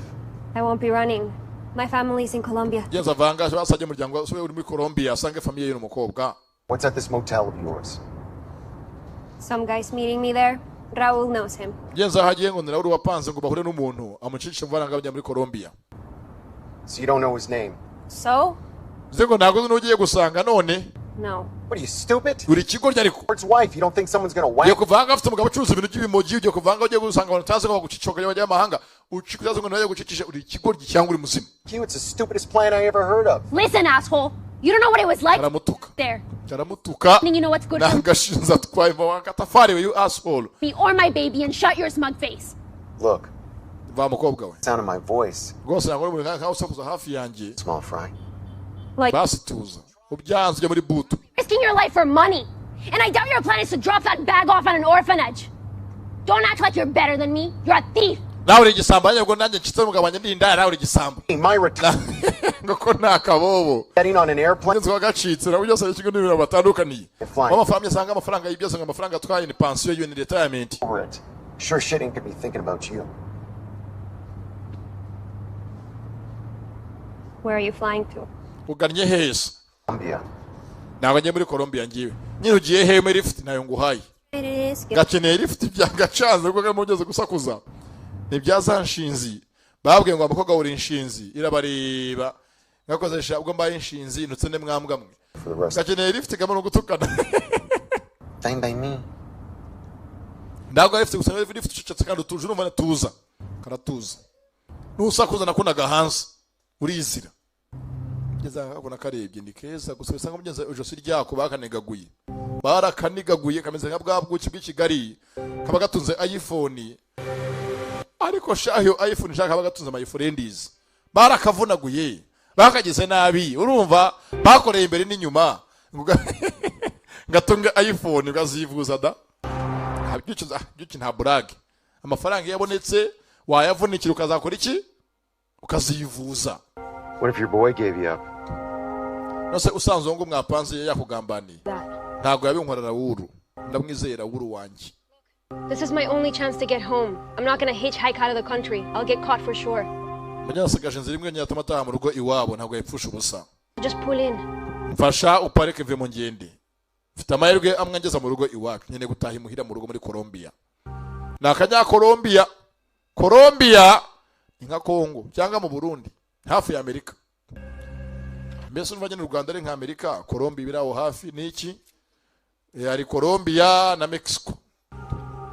I won't be running. My family's in Colombia. Yenza vanga basajye umuryango uri muri Colombia asange famille y'uno mukobwa. What's at this motel of yours? Some guy's meeting me there. Raul knows him. Yenza hagiye ngo ndira wapanze ngo bahure n'umuntu amucishe mvaranga bajya muri Colombia. So you don't know his name? So? Zego nago nugiye gusanga none. No. What are you, stupid? Uri kigo ryariko. Where's wife? You don't think someone's gonna whack? Yo kuvanga afite umugabo ucuruza ibintu by'ibimoji ugiye kuvanga ugiye gusanga abantu taze ko gucicoka y'abajya mahanga ucikuzazo ngo nayo gucicisha uri kigo cyangwa uri muzima. It's the stupidest plan I ever heard of. Listen, asshole. You don't know what it was like Aramutuka. there. Aramutuka. And you know what's good for Nangashinza twaye mu katafari you asshole. me or my baby and shut your smug face. Look. Va mukobwa we. Sound of my voice. Gose nangore muri nka usakuza hafi yanjye. Small fry. Like Basi tuza. Ubyanze muri butu. risking your life for money. And I doubt your plan is to drop that bag off on an orphanage. Don't act like you're better than me. You're a thief. Nawe uri gisamba nyabwo nanjye ncitse mugabanye ndinda nawe uri gisamba. My return. Ngoko nakabobo. Getting on an airplane. Nzwa gacitse na ujya sare kigo n'ibintu batandukaniye. Flying. Mama family sanga amafaranga y'ibyazo ngo amafaranga twaye ni pension y'uni retirement. Over it. Sure shit ain't gonna be thinking about you. Where are you flying to? Ugannye heza. Colombia. Nawe njye muri Colombia ngiwe. Nyine ugiye he muri lift nayo nguhaye. It is. Gakeneye lift byagacanze kuko kari mugeze gusakuza. Ni byazanshinzi. Babwiye ngo abakobwa uri inshinzi irabareba. Ngakozesha ubwo mbaye inshinzi nutse ne mwambwa mwe. Gakeneye lift kamwe no gutukana. Fine by me. Ntabwo lift gusa lift cicatse kandi utuje urumva natuza. Karatuza. Nusakuza nakunaga hanze. Urizira. Ngeza ngabona karebye ndi keza gusa bisanga mugenza ujosi ryako bakanegaguye. Barakanigaguye kameze nka bwabwuki bw'Ikigali kaba gatunze iPhone. Ariko shaho iPhone shaka bagatunze my friends. Barakavunaguye. Bakagize nabi. Urumva bakoreye imbere n'inyuma. ngatunga iPhone ukazivuza da byuki nta burage amafaranga yabonetse wayavunikira ukazakora iki ukazivuza. What if your boy gave you up? Nose usanzwe ngo mwapanze yakugambaniye ntago yabinkorera wuru ndamwizera wuru wanje. This is my only chance to get home. I'm not gonna hitchhike out of the country. I'll get caught for sure. Munyasigaje nzira imwe nyatuma ataha mu rugo iwabo ntago yapfusha ubusa. Just pull in. Mfasha upareke mve mu ngende. Mfite amahirwe amwangeza mu rugo iwacu nyene gutaha imuhira mu rugo muri Colombia. Nakanya Colombia. Colombia inka Kongo cyangwa mu Burundi hafi ya Amerika. Mbese n'ubanye n'u Rwanda ari nka Amerika, Colombia biraho hafi niki? Ari Colombia na Mexico.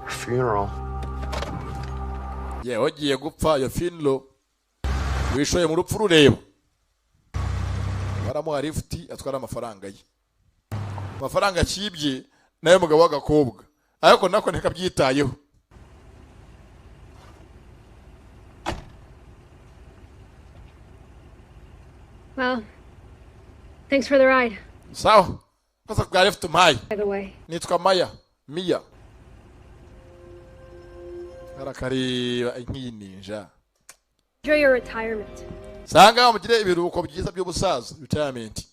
Funeral. Yeah, ogiye gupfa yo funeral. Wishoye mu rupfu rureba. Baramuha lifti atwara amafaranga ye. Amafaranga kibye nayo mugabo w'agakobwa. Ariko nako ntikabyitayeho. Well, thanks for the ride. Sawa. Pasa kwa left mai. By the way. Nitwa Mia. Karakari nk'ininja. Enjoy your retirement. Sanga mugire ibiruhuko byiza by'ubusaza, retirement.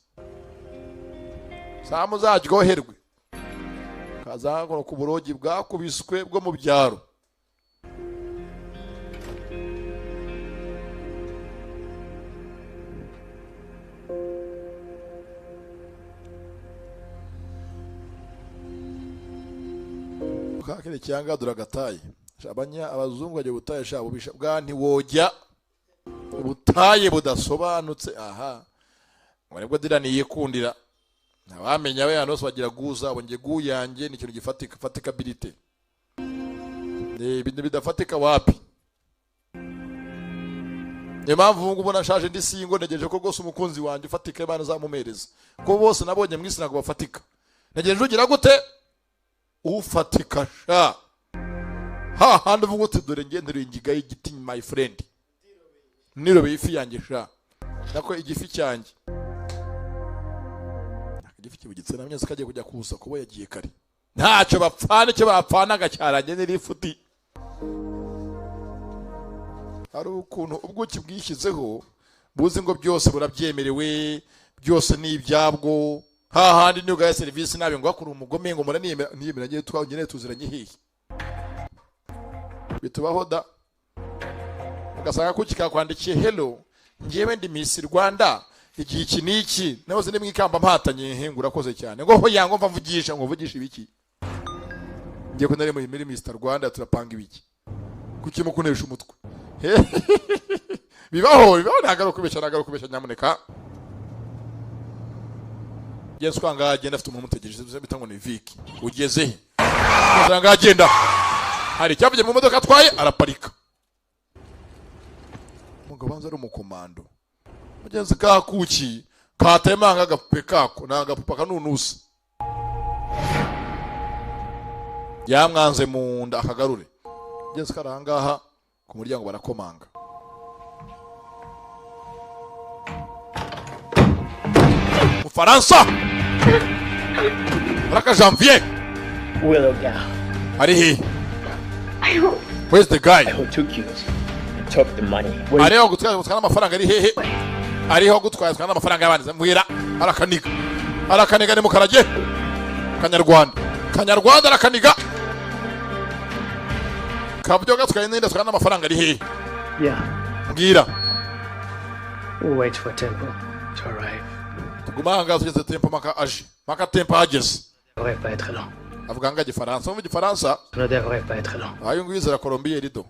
Samu zajyoherwe. Kazango ku burogi bwakubiswe bwo mu byaro. Kakire cyanga duragataye. Shabanya abazungu baje butaye shabo bisha bwanti wojya ubutaye budasobanutse aha. Mwarebwo dirani yikundira. Nabamenya we hano bagira guza bonge guyange ni kintu gifatika ability. Ibintu bidafatika wapi? Impamvu ubona shaje ndi singo negeje ko gose umukunzi wanje ufatika ibana zamumereza. Ko bose nabonye mwisi nago bafatika. Negeje ugira gute? Ufatika sha. Ha handi vuga uti dore ngendere ingiga y'igiti my friend. Nirobe ifi yanjye sha. Nako igifi cyanjye. Igifi kibugitse namye zikagiye kujya kuza kubo yagiye kare. Ntacyo bapfana cyo bapfanaga cyaranye n'irifuti. Hari ukuntu ubwo kibwishyizeho buzi ngo byose burabyemerewe byose ni ibyabwo. Ha handi niyo gaya service nabe ngo akuru umugome ngo mura niyemera ngiye twanyene tuziranye hehe. Bitubaho da. Ugasanga ko kikakwandikiye hello ngiyewe ndi Miss Rwanda igihe iki niki nahoze ndi mwikamba mpatanye hengura koze cyane ngo ho yango mva mvugisha ngo mvugisha ibiki. Ngiye ko nari muri Mr Rwanda turapanga ibiki. Kuki mu kunesha umutwe. Bibaho nagaro kubesha nyamuneka. Yesu kwanga agenda afite umuntu mutegereje bitango ni Viki. Ugeze he? Uzanga agenda. Hari cyavuye mu modoka atwaye araparika. Mugabo banza ari umukomando. Mugenzi ka kuki katemanga agapupe kako nagapupa kanunusa. Yamwanze mu nda akagarure. Mugenzi karangaha ku muryango barakomanga. Mufaransa. Raka Janvier. Willow gal. Ari he? Where's the guy? Who took you? And took the money. Ariho gutwara amafaranga ari hehe? Ariho gutwara amafaranga y'abandi mwira arakaniga ni mukarage Kanyarwanda arakaniga kabyo gatwaye ninde twara amafaranga ari hehe? Yeah. Mbwira. We'll wait for Temple to arrive. Tugumanga tugeze Temple maka Temple ageze. Devrait pas être long. Avuga nga Gifaransa mu Gifaransa. Ça ne devrait pas être long. Ayo ngwizera Colombia rido.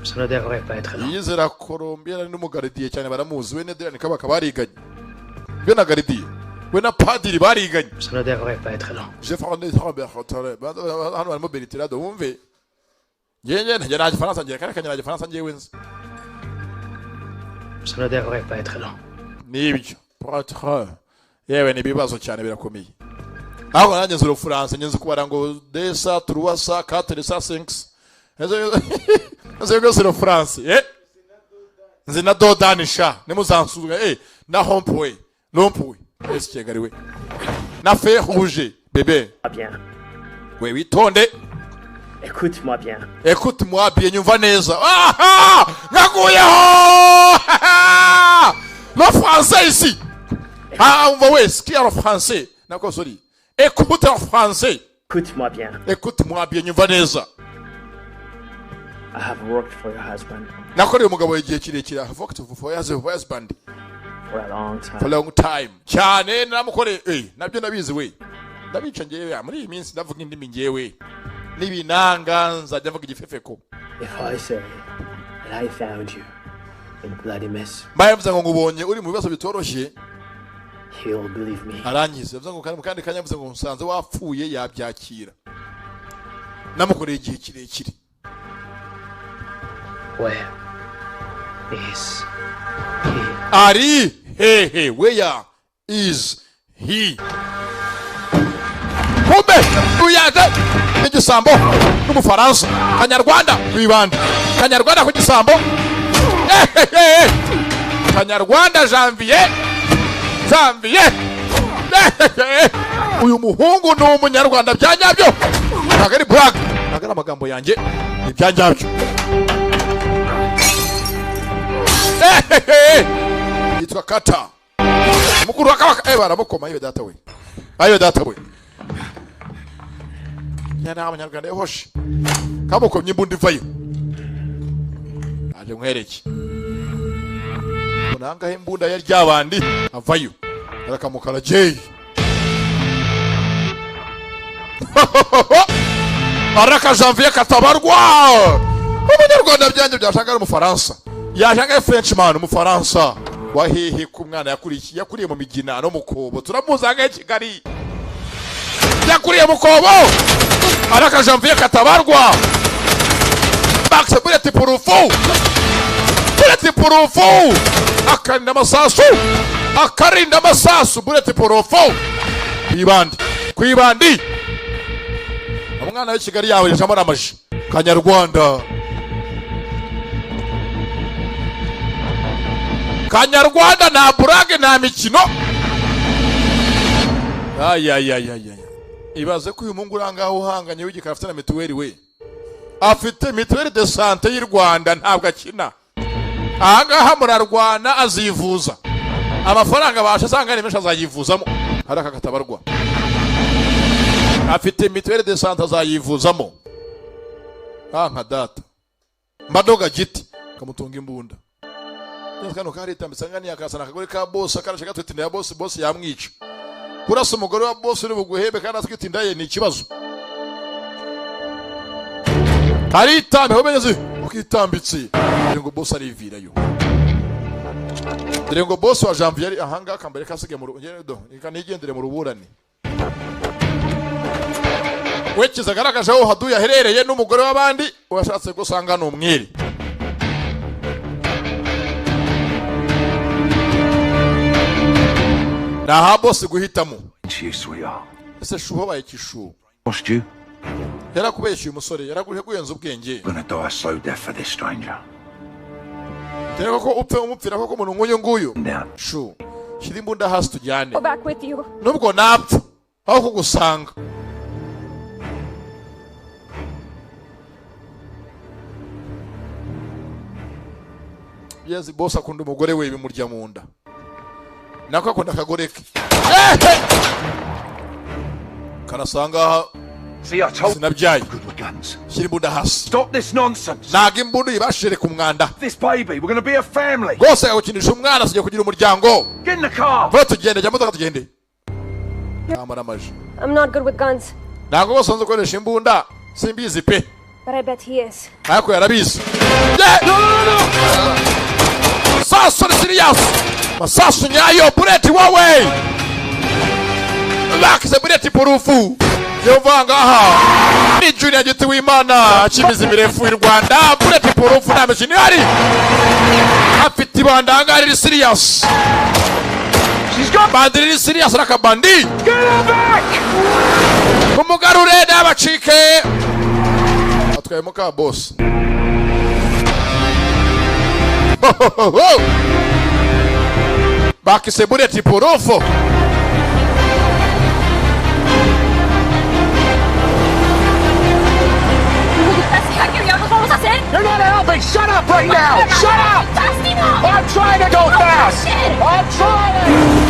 Ça ne devrait pas être long. Yizera Colombia ni mugaridiye cyane baramuzi we Nederland kabaka bariganye. Byo na garidiye. We na padiri bariganye. Ça ne devrait pas être long. Je fais hano barimo Bertrand wumve. Ngenye ntajya na Gifaransa ngiye kandi kanyara Gifaransa ngiye wenze. Ça ne devrait pas être long. Nibyo. Patron. Yewe ni bibazo cyane birakomeye. Aho nanjye zero France nyenze kubara ngo desa 3 4 5. Ezo zero France, Nzina dodanisha nimuzansuga na hompoe. Ese kegariwe. Na fer rouge bebe bien. we witonde Écoute-moi bien. écoute-moi bien nyumva neza naguyeho le français ici on va ouais ce qui est le français nako sorry écoute en français Écoute-moi bien. écoute-moi bien nyumva neza I have worked for your husband nakoreye umugabo igihe kirekire I have worked for your husband for a long time. for a long time cyane namukoreye nabyo nabizi we ndabica ngewe muri iyi minsi ndavuga indimi ngewe nibinanga nzajya mvuga igifefeko If I say that I found you in a bloody mess, mbaye mvuze ngo ngubonye uri mu bibazo bitoroshye he'll believe me. arangize mvuze ngo kandi kanya mvuze ngo musanze wapfuye yabyakira namukoreye igihe kirekire Where is he? ari hehe where is he kumbe uyaje igisambo n'umufaransa kanyarwanda kwibanda kanyarwanda ku gisambo kanyarwanda Janvier uyu muhungu ni umunyarwanda byanyabyo ntabwo ari brag ntabwo ari amagambo yanjye ni byanyabyo yitwa Kata mukuru wa kabaka baramukoma iyo data we ayo data we yana abanyarwanda yahoshe kamukomye imbundi vayo aje nkwereke unanga imbunda ya ryabandi avayo arakamukara jey araka Janvier Katabarwa umunyarwanda byanje byashanga umufaransa yashanga Frenchman umufaransa wahehe ku mwana yakuriye mu migina no mukobo turamuzanga Kigali yakuriye mukobo araka Janvier Katabarwa Max bullet purufu akarinda amasasu bullet purufu kwibandi umwana w'Kigali yawe yajamo namaje Kanyarwanda na burage na mikino ibaze ko uyu mungu urangaho uhanganye w'igikara afite na mituweli we afite mituweli de sante y'u Rwanda ntabwo akina ahangaha murarwana azivuza amafaranga basha asanga ni menshi azayivuzamo haraka Katabarwa afite mituweli de sante azayivuzamo nka data mbadoga giti kamutunga imbunda kano kari tambisanga ni akasana kagore ka boss akarasha gatwitinda ya boss yamwica kurasa umugore wa boss uri buguhebe kandi atwitinda ye ni ikibazo hari tambe hobeneze ukitambitse ngo boss arivirayo dore ngo boss wa Janvier ahanga kambere kasige mu rugendo ikanigendere mu ruburane wekiza garagaje aho haduya herereye n'umugore w'abandi washatse gusanga no umwiri naha boss guhitamo ese shuho baye kishu Lost you? yarakubeshye uyu musore yaraguhenze ubwenge Gonna die a slow death for this stranger. Tereko ko upfe umupfira ko umuntu nguyu nguyu Down. shu shira imbunda hasi tujyane Go back with you. nubwo napfa aho kugusanga yezi boss akunda umugore we bimurya mu nda nako akunda akagore ke karasanga See, I told you. sinabyaye Good with guns. shira imbunda hasi Stop this nonsense. naga imbunda ibashire ku mwanda This baby, we're gonna be a family. rwose yagukinisha umwana asigiye kugira umuryango Get in the car. vuba tugende jya modoka tugende amara amaje I'm not good with guns, ntabwo bose nzi gukoresha imbunda simbizi pe but I bet he is. ariko yarabizi sasu ni serious masasu nyayo bullet wowe bakize bullet purufu yovanga aha ni Junior Giti w'Imana kimizi mirefu y'u Rwanda bullet purufu na machine yari afite ibandanga ari serious bandiri serious rakabandi Get her back. kumugarure n'abacike atwaye muka boss bakise bullet purufu up right now! Shut up! I'm trying to go fast! I'm trying!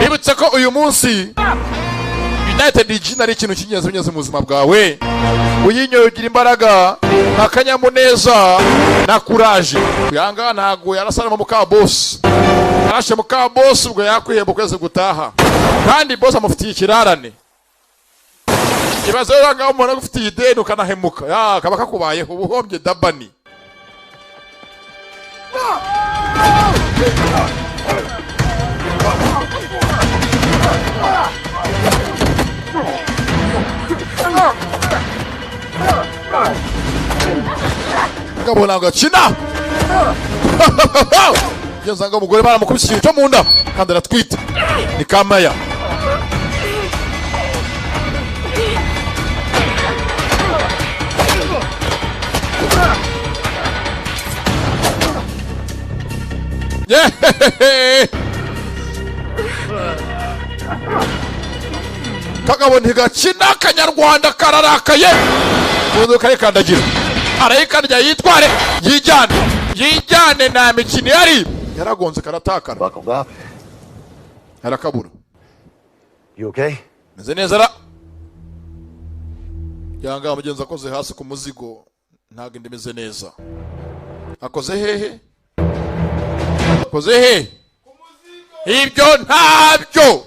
Nibutse ko uyu munsi United Gin ari ikintu cy'ingenzi mu buzima bwawe. Uyinyoye ugira imbaraga, akanyamuneza na courage. Yanga ntago yarasana mu ka boss. Arashe mu ka boss ubwo yakwiheba kweze gutaha. Kandi boss amufitiye ikirarane. Ibaze yanga umuntu agufitiye ideni ukanahemuka. Ya kaba kakubaye ubuhombye dabani. Ngabona agakina ngeze ngo umugore baramukubise ikintu cyo mu nda kandi aratwite ni Kamaya. Kagabo ntigakina Kanyarwanda kararakaye ubundi karikandagira arayikarya yitware yijyane nta mikino yaragonze karatakara Buckled up. arakabura. You okay? Meze neza ra yanga mugenzi akoze hasi ku muzigo ntago indimeze neza. Akoze hehe ibyo ntabyo.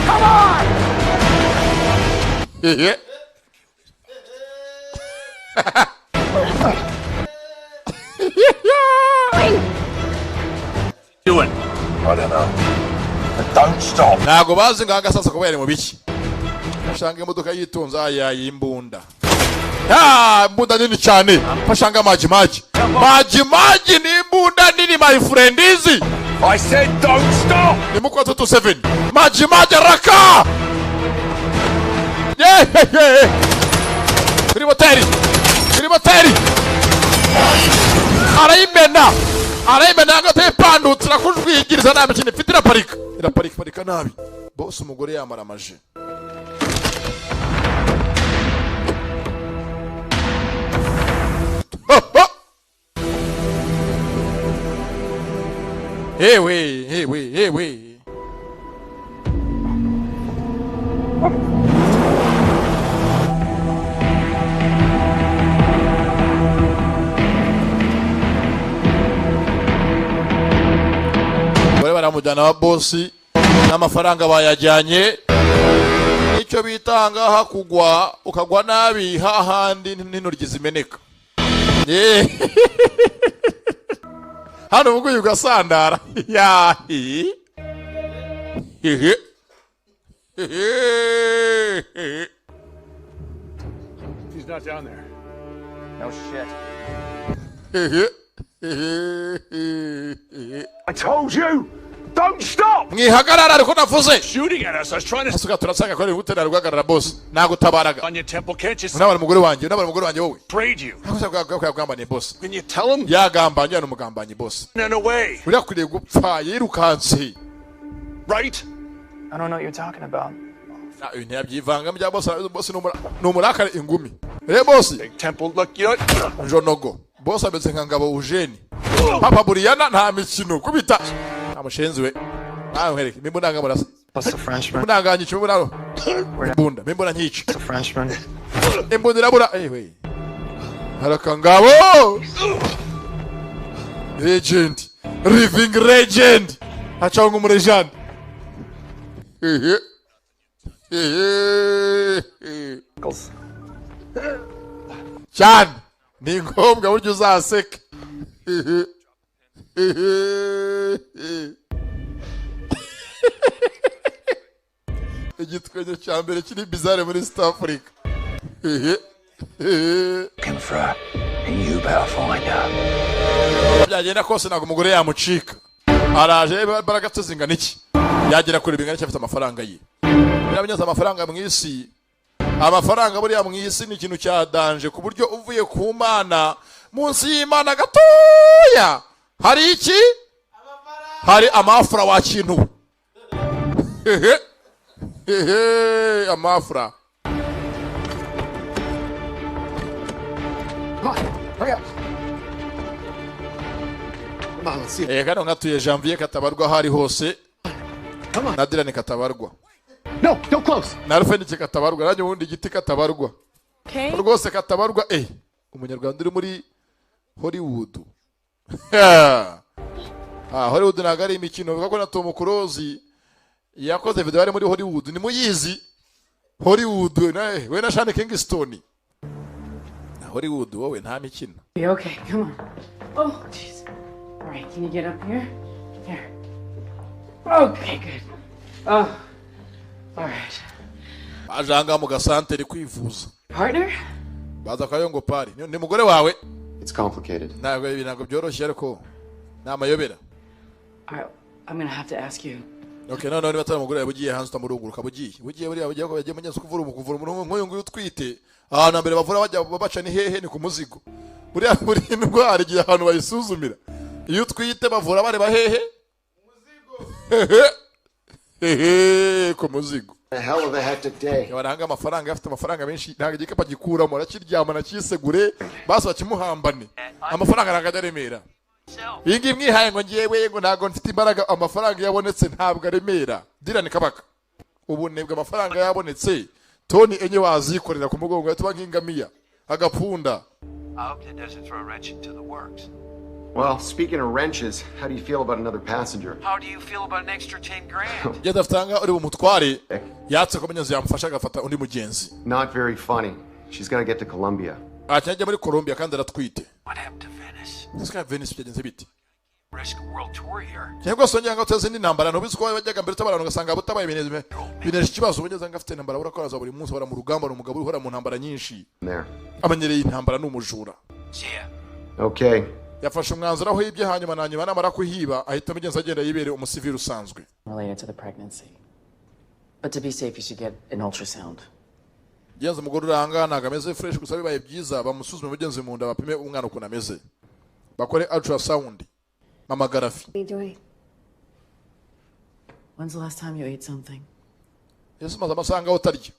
Come on! Doing? I don't know. But don't stop. Ntago bazi nganga sasa kubera mu biki. Ashanga imodoka yitunza yimbunda. Imbunda nini cyane. Pashanga maji ni imbunda nini my friend easy. I said don't stop! Ni mukwa 27. Maji raka. Krimoteri. Arayimena agate pandutse nakujwigiriza nabi cyane fitira parika nabi. Boss umugore yamara amaje. Hey we. Bari baramujyana wa bosi n'amafaranga bayajyanye. Icyo bitanga hakugwa ukagwa nabi hahandi n'intoryi zimeneka. Hano ubwo yugasandara yahi. He's not down there. No shit. I told you! Don't stop! Mwihagarara ariko navuze. Shooting at us. I was trying to Asuka turasanga ko gutera rugagarara boss. Nagutabaraga. on your temple, can't you see? Unabara umugore wanjye wowe. Trade you. Akugambanye boss. Can you tell him? Yagambanye n'umugambanye boss. In a way, Uri akuriye gupfa yirukanse. right? I don't know what you're talking about. Ntiyabyivanga mu bya boss n'umurakare ingumi. Boss. Big temple, look, you know. Njonogo. Boss ameze nka ngabo Eugene. Papa Buriyana nta mikino kubita. Amushenzi we. Nkwereke mimbona ngamurasa. What's the Frenchman? Mbona nyica mbona. Mimbona nyica. The Frenchman. Imbunda irabura. We. Harakangabo. Legend. Living legend. Achanga umurejani. Chan. Ni ngombwa buryo uzaseka. Igitwenyo cya mbere kiri bizarre muri East Africa. Looking for her, and you better find her. Byagenda kose ntabwo umugore yamucika. araje baragatse zingana iki yagera kure bingana cyafite amafaranga ye biramenyeza amafaranga mu isi amafaranga buriya mu isi ni ikintu cyadanje ku buryo uvuye ku mana munsi y'Imana gatoya hari iki hari amafra wa kintu amafra Hurry up. Come on, let's see. Kano ngatuye Janvier katabarwa hari hose Come on. na Dylan katabarwa No, don't close. na Alpha katabarwa nanjye ubundi igiti katabarwa rwose katabarwa umunyarwanda uri muri Hollywood Hollywood ntabwo ari imikino bivuga ko na Tom Cruise yakoze video ari muri Hollywood ni muyizi Hollywood we na Sean Kingston Hollywood wowe nta mikino. You okay? Come on. Oh, jeez. All right, can you get up here? Here. Okay, good. Oh, all right. Ajanga mu gasantere kwivuza. Partner? Baza kayongo pari. Ni mugore wawe? It's complicated. Ntabwo byoroshye ariko namayobera. I'm gonna have to ask you. Okay, no batara mugore yabugiye hanze utamuruguruka bugiye buriya bugiye ko yagiye munyazo kuvura umuntu nk'uyu nguyu utwite ahantu mbere bavura bajya babaca ni hehe ni ku muzigo buriya buri indwara igiye ahantu bayisuzumira iyo utwite bavura bare bahehe ku muzigo A hell of a hectic day. Yabaranga amafaranga afite amafaranga menshi ntabwo igikapu gikuramo arakiryama nakisegure basi bakimuhambane amafaranga ntabwo aremera Ingi mwihaye ngo ngiyewe ngo ntago mfite imbaraga amafaranga yabonetse ntabwo aremera Dylan Kabaka ubunebwe amafaranga yabonetse toni enye wazikorera ku mugongo yatuba nk'ingamiya agapfunda I hope that doesn't throw a wrench into the works. Well, speaking of wrenches, how do you feel about another passenger? How do you feel about an extra 10 grand? Yada ftanga uri bumutware yatse ko menyazo yamufasha gafata undi mugenzi Not very funny. She's got to get to Colombia. Acyajya muri Colombia kandi aratwite What happened to Venice? Sika Venice byagenze biti Risk a world tour here. Cyangwa sonye ngo teze ni nambara no biziko bajyaga mbere tabarano gasanga butabaye bineje kibazo bugeze ngafite nambara urakoraza buri munsi bara mu rugamba n'umugabo uhora mu ntambara nyinshi There. abanyereye intambara n'umujura Yeah. Okay. yafashe umwanzuro aho ibye hanyuma nanyuma namara kuhiba ahita mugenza agenda yibere umusivili usanzwe Related to the pregnancy. But to be safe, you should get an ultrasound. genza umugore uranga nagameze fresh gusa bibaye byiza bamusuzume mugenzi mu nda bapime umwana uko nameze bakore ultrasound mama Garafi When's the last time you ate something? Yesu maze amasanga utarya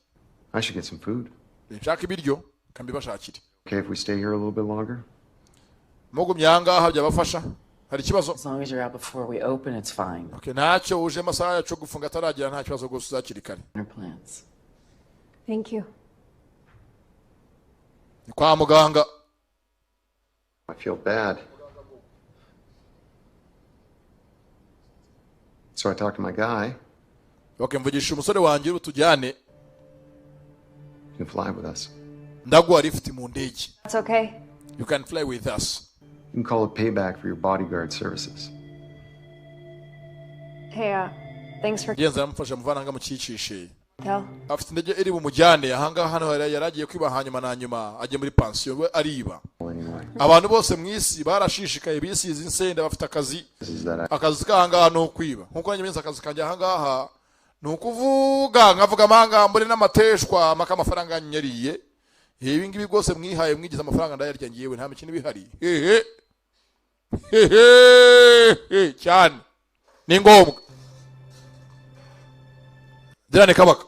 I should get some food. nshaka ibiryo kambibashakire Okay, if we stay here a little bit longer? mugumye ahangaha byabafasha hari ikibazo As long as you're out before we open, it's fine. okay ntacyo uje amasaha yacu gufunga ataragira nta kibazo gusa uzakiri kare Our plans. Thank you. ni kwa muganga I feel bad. So I talked to my guy. okay mvugisha umusore wanjye utujyane You can fly with us. ndaguha lift mu ndege That's okay. you can fly with us You can call it payback for your bodyguard services. Hey, thanks for genza yamufasha muvananga mukicishe tell. afite indege iri bumujyane ahangaha hano yaragiye kwiba hanyuma na nyuma ajye muri pension we ariba Anyway, abantu bose mu isi barashishikaye bisize insenda bafite akazi this is that. akazi kahangaha no kwiba nkuko nanjye menza akazi kanjye ahangaha ni ukuvuga nkavuga amangambure n'amateshwa maka amafaranga nyariye ibi ngibi rwose mwihaye mwigize amafaranga ndayarya ngiyewe nta mikino bihari cyane ni ngombwa Dylan Kabaka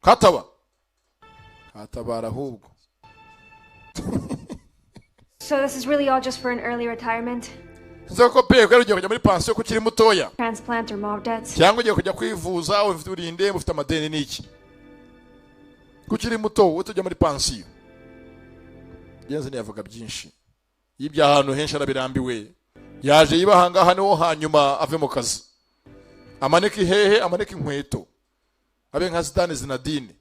katabara ahubwo So this is really all just for an early retirement? nzako pe ko ugiye kujya muri pension ko kiri mutoya Transplant or mob debts? cyangwa ugiye kujya kwivuza ufite urinde ufite amadeni n'iki kukiri muto utujya muri pension genze niyavuga byinshi yibya ahantu henshi arabirambiwe yaje yibahanga hano hanyuma ave mu kazi amaneka hehe amaneka inkweto abe nka Zidane Zinedine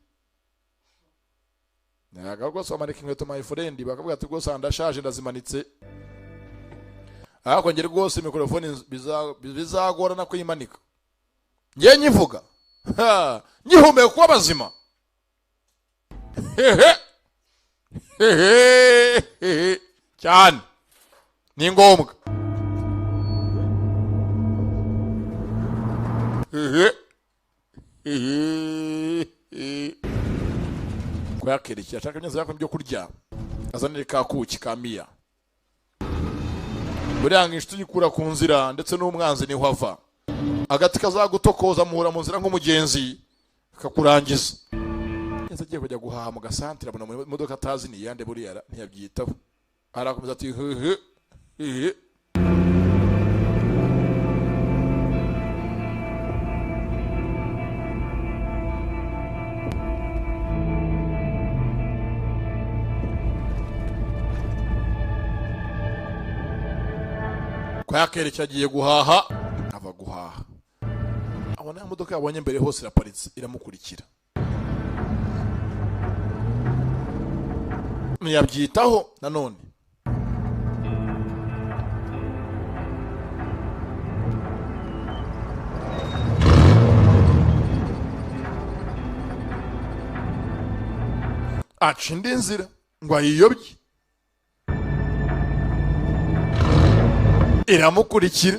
naga rwose amaneka inkweto my friend bakavuga ati rwose ndashaje ndazimanitse akongera rwose mikrofone bizagora na kuyimanika ngiye nyivuga nyihumeka kwa bazima cyane ni ngombwa kwakerekera ashaka neza yako byo kurya azanire ka kuki ka Mia buranga inshuti yikura ku nzira ndetse n'umwanzi niho ava agati kazagutokoza muhura mu nzira nk'umugenzi kakurangiza neza agiye kujya guhaha mu gasantere abona mu modoka atazi ni yande buriya ntiyabyitaho arakomeza ati kwakerekera agiye guhaha ava guhaha abona imodoka yabonye mbere hose iraparitse iramukurikira ntiyabyitaho nanone aca indi nzira ngo ayiyobye iramukurikira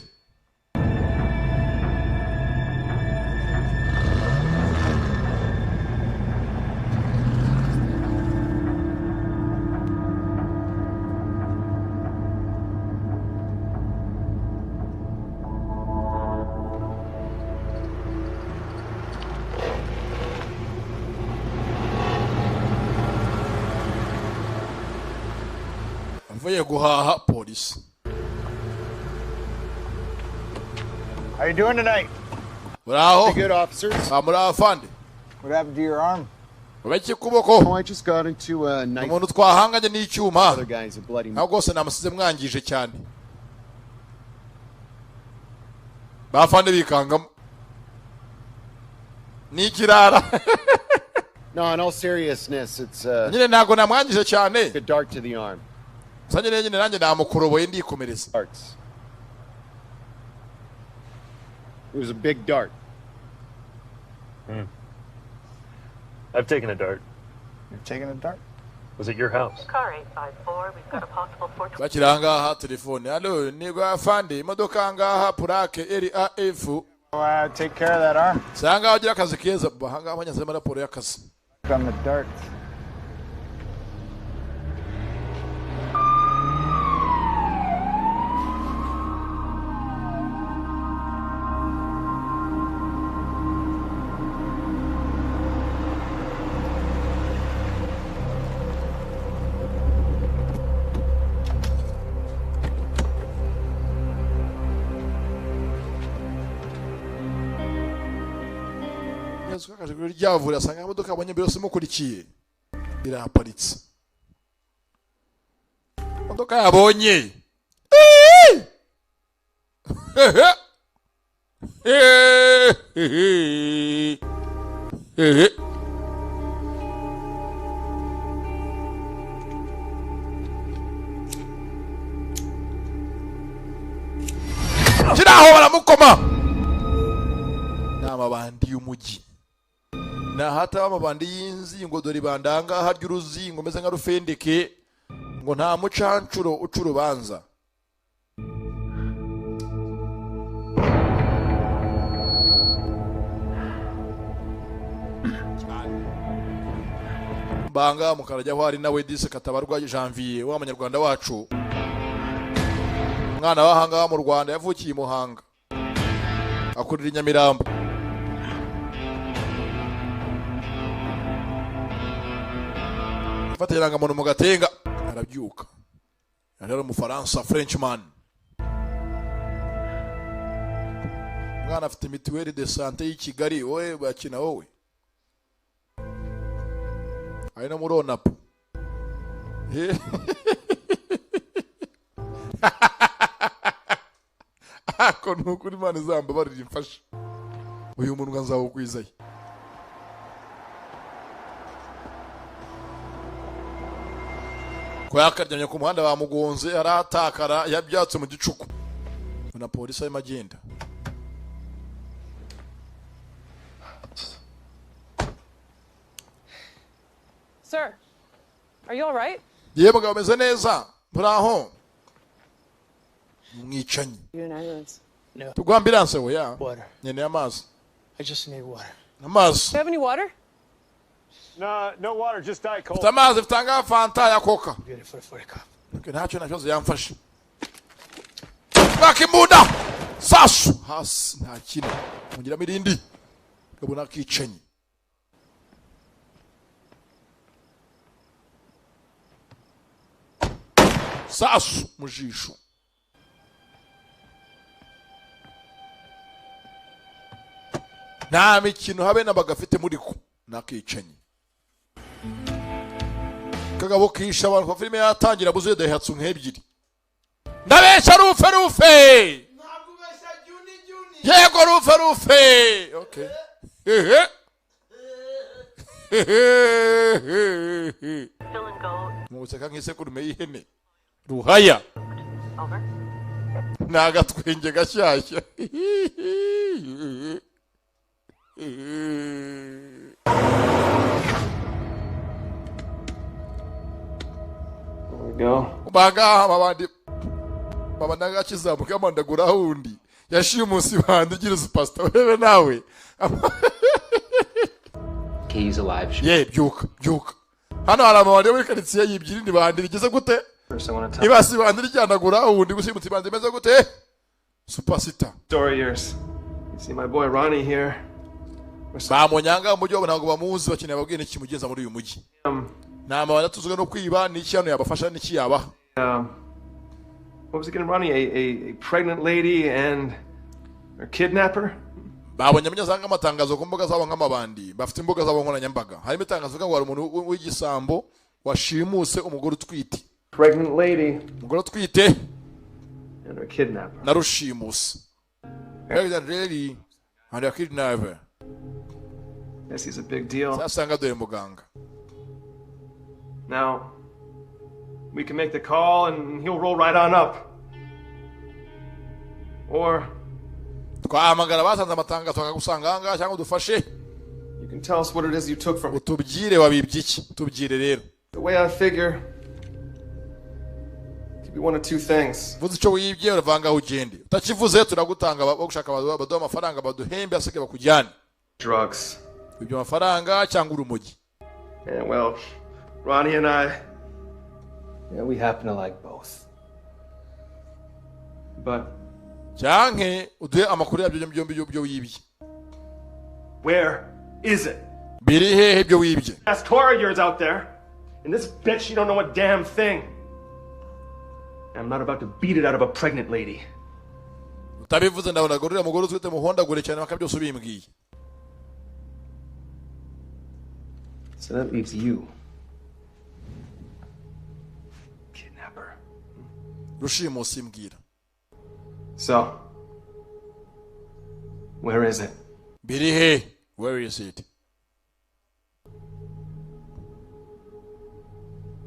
avuye guhaha polisi. How you doing tonight? Bravo. Pretty good, officers. Fande. What happened to your arm? Ubeki kuboko. Oh, I just got into a knife. Umuntu twahanganye n'icyuma. Other guys are bloody. Naho gose namusize mwangije cyane. Bafande bikangamo. Nikirara. No, in all seriousness, it's nyine nago namwangije cyane. a dart to the arm. Sanye nyine nanjye namukuroboye ndikomereza. Darts. It was a big dart. I've taken a dart. You've taken a dart? Was it your house? Car 854, we've got a possible fortune. Bakiranga ha telefone. Allo, nigo afande imodoka ngaha purake RAF. Take care of that arm. Sanga ugira akazi keza bahanga abanyaze raporo y'akazi. On the darts. Kaje kuri ryavura sanga imodoka abonye mbere simukurikiye iraparitse imodoka yabonye kiraho baramukoma n'amabandi y'umujyi na hata amabandi y'inzi ngo dori bandanga harya uruzingo meze nka rufendeke ngo nta mucancuro ucurubanza banga mukarajya hwari nawe dise katabarwa Janvier wa munyarwanda wacu umwana wahanga mu Rwanda yavukiye Muhanga akurira Nyamirambo fatiranga muntu mu gatenga arabyuka yari umufaransa Frenchman mwana afite mituweli de santé y'i Kigali wowe bakina wowe ari no murona po ako nukuri Imana izamba barira imfasha uyu muntu nzawukwizaye ko yakaryamye ku muhanda bamugonze aratakara yabyatse mu gicuku na polisi arimo agenda Sir, are you all right? yebwe bameze neza buraho mwicanyi You need an ambulance? tugwa ambulance we ya nyene amazi I just need water. Amazi. Do you have any water? No water, just Diet Coke. Amazi mfitanga fanta ya coca. Get it for the 40 cup. Okay, ntacyo nakibazo yamfashe. Bakimbunda. Sasu. Hasi nta kintu. Mugira mirindi. Kabona kicenyi. Sasu mujisho. Nta mikino habe n'abagafite muri ko nakicenyi. Kagabo kisha abantu kwa filime yatangira buzuye dahatsu nk'ebyiri. Ndabesha rufe. Yego rufe. Okay. Museka nk'isekurume y'ihene. Ruhaya. Nagatwenge gashyashya. Go. Baga babandi babanaga kizamuka mandagura hundi yashimusi bandi gira superstar wewe nawe He's alive. Yeah, byuka hano hari amabandi muri karitsiye yibyiri ndi bandi bigeze gute ibasi bandi ryandagura hundi gusimutse bandi meze gute superstar Story yours. You see my boy Ronnie here. Bamonyanga umujyi wabo ntabwo bamuzi bakeneye ababwiye n'iki mugeza muri uyu mujyi nama baratuzwe no kwiba n'iki hano yabafasha n'iki yabaha What was it again, Ronnie? A pregnant lady and a kidnapper? Babonye amanyazanga amatangazo ku mbuga zabo nk'amabandi bafite imbuga zabo nkoranyambaga harimo itangazo ngo hari umuntu w'igisambo washimuse umugore utwite Pregnant lady umugore utwite and a kidnapper narushimuse really and a kidnapper. Yes, he's a big deal. Sasanga dore muganga. Now, we can make the call and he'll roll right on up. Or twahamagara basanze amatangazo akagusanga anga cyangwa dufashe. You can tell us what it is you took from. Utubwire wabibye iki? Tubwire rero. The way I figure could be one of two things. Vuze cyo wibye uravanga ugende. Utakivuze turagutanga bagushaka baduha amafaranga baduhembe asige bakujyane. Drugs. Ibyo amafaranga cyangwa urumogi. And well, Ronnie and I, we happen to like both. But cyanke uduhe amakuru yabyo byombi byo wibye. Where is it? Biri hehe byo wibye. That's Tora yours out there. And this bitch, she don't know a damn thing. I'm not about to beat it out of a pregnant lady. Utabivuze ndabona gorira mugoro twite muhondagure cyane makabyose ubimbwiye. So that leaves you. Kidnapper. Rushimusi mbwira. So, where is it? Biri he? Where is it?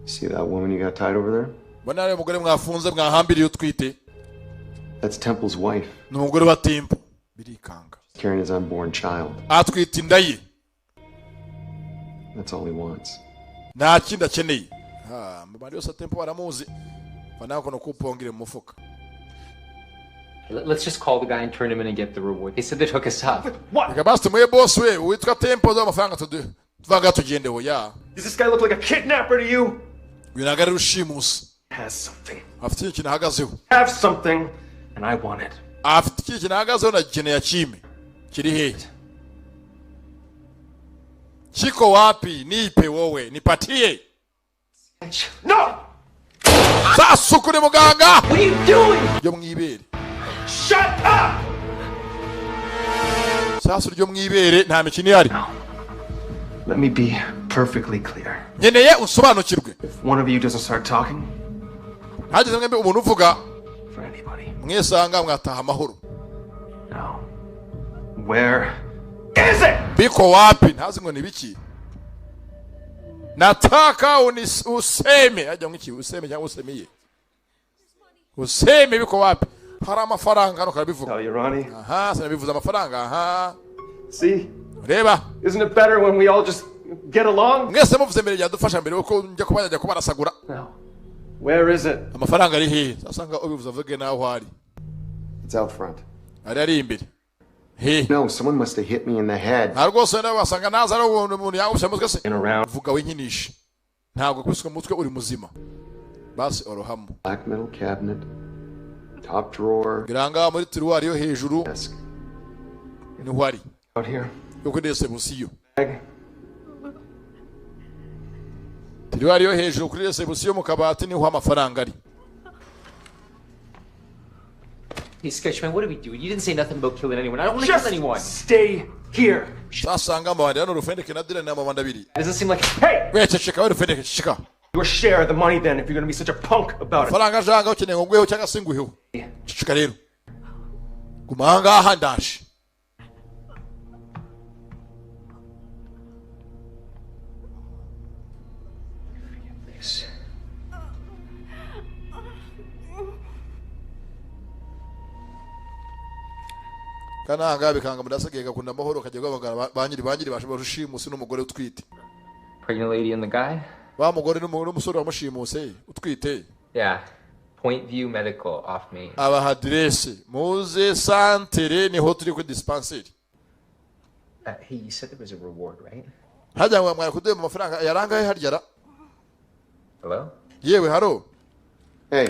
See that woman you got tied over there? Bana re mugore mwafunze mwahambiriye utwite. That's Temple's wife. N'umugore wa Temple. Birikanga. Carrying his unborn child. Atwite indaye. That's all he wants. Nta kindi akeneye. Mabandi yose Temple baramuzi. Banako no kupongire mu mufuka. Let's just call the guy and turn him in and get the reward. They said they took us up. What? Ikabasta mwe boss we witwa Temple zo amafaranga tuvanga tugende ho ya. Does this guy look like a kidnapper to you? Winagara rushimusi. Has something. Afite ikintu ahagazeho. Have something and I want it. Afite ikintu ahagazeho na gikeneye akime. Kiri he? Chiko wapi? Nipe wowe, nipatie. No! Sasu kuri muganga. What are you doing? Ryo mwibere. Shut up! Sasu ryo mwibere nta mikino yari. Let me be perfectly clear. Nyeneye unsobanukirwe. If one of you doesn't start talking, hageze mwembe umuntu uvuga for anybody. Mwesanga mwataha amahoro. No. Where is it? Biko wapi? Ntazi ngo nibiki. Nataka useme. Ajya ngiki useme cyangwa usemiye. Useme biko wapi? Hari amafaranga no karabivuga. Tell you, Ronnie. Aha, sinabivuza amafaranga. Aha. See? Reba. Isn't it better when we all just get along? Mwese muvuze mbere yadufasha mbere uko njya kubajya kubarasagura. No. Where is it? Amafaranga ari he? Sasanga ubivuza vuge naho hari. It's out front. Ari imbere. Hey. No, someone must have hit me in the head. Ntarwose nawe wasanga naza ari umuntu yagusha mutwe se. In around. Vuga winyinisha. Ntabwo kwiswe mutwe uri muzima. Basi orohamo. Black metal cabinet. Top drawer. Giranga muri tiruwari yo hejuru. Desk. Ni wari. Out here. Yuko ndese busiyo. Bag. Tiruwari yo hejuru kuri ndese busiyo mu kabati niho amafaranga ari. Hey, Sketchman, what are we doing? You didn't say nothing about killing anyone. I don't want to kill anyone. Stay here. Sasanga mbandi hano rufendeke na dile na mabanda abiri. Doesn't seem like. Hey! Wait, cheka we rufendeke cheka. Your share of the money then if you're going to be such a punk about it. Faranga janga ukeneye ngweho cyangwa singuheho. Cheka rero. Kumanga handashi. Kananga bikanga mudasageka kunda mahoro kajya gwabagara banyiri bashimuse n'umugore utwite. Pregnant lady and the guy? Ba mugore n'umusore wamushimuse utwite. Yeah. Point View Medical off Main. Aba adresse muze santere niho turi ku dispensary. Hey, you said there was a reward, right? Hajya ngo mwari kuduha amafaranga yaranga he haryara. Hello? Yewe haro. Hey.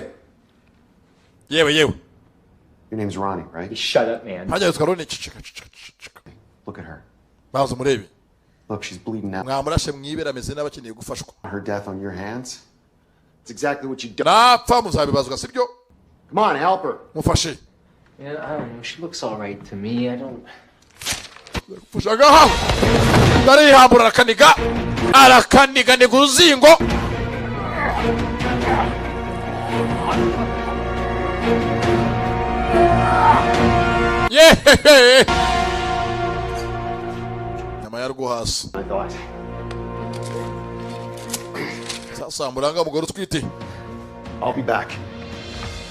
Yewe. Your name's Ronnie, right? Shut up, man. Hajya utkarone chika. Look at her. Bazo murebe. Look, she's bleeding out. Mwamurashe mwibera ameze n'abakeneye gufashwa. Her death on your hands. It's exactly what you do. Napfa muzabibazwa sibyo? Come on, help her. Mufashe. Yeah, I don't know. She looks all right to me. I don't. Fushaga. Dari hambura arakaniga ni guzingo. Yeah. Nyama yarwo hasi. Sasa muranga mugore utwite. I'll be back.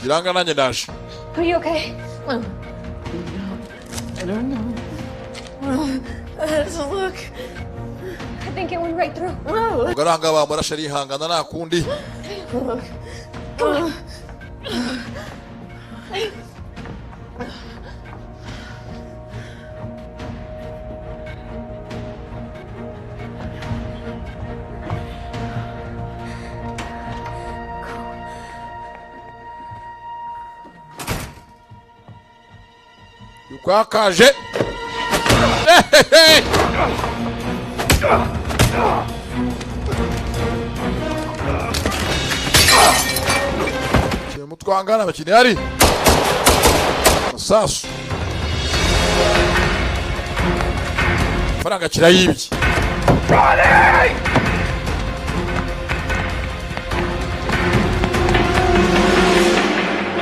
Giranga nanjye ndaje. Are you okay? I don't know. Let's look. I think it went right through. Mugaranga bamurashe ari hangana nakundi. Look. Come on. Yukwakaje. Mutwangana bakini hari. Masasu. Faranga kirayibye.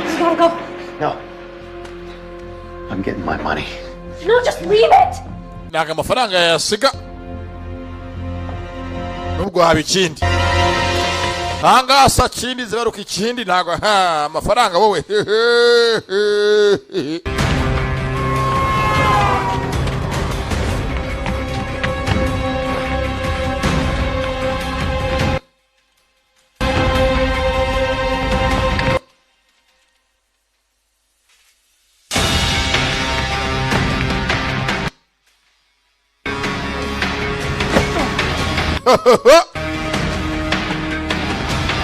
You gotta go. No. I'm getting my money. No, just leave it. Naga amafaranga yasiga. Nubwo haba ikindi. Hanga sa kindi zibaruka ikindi nago amafaranga wowe.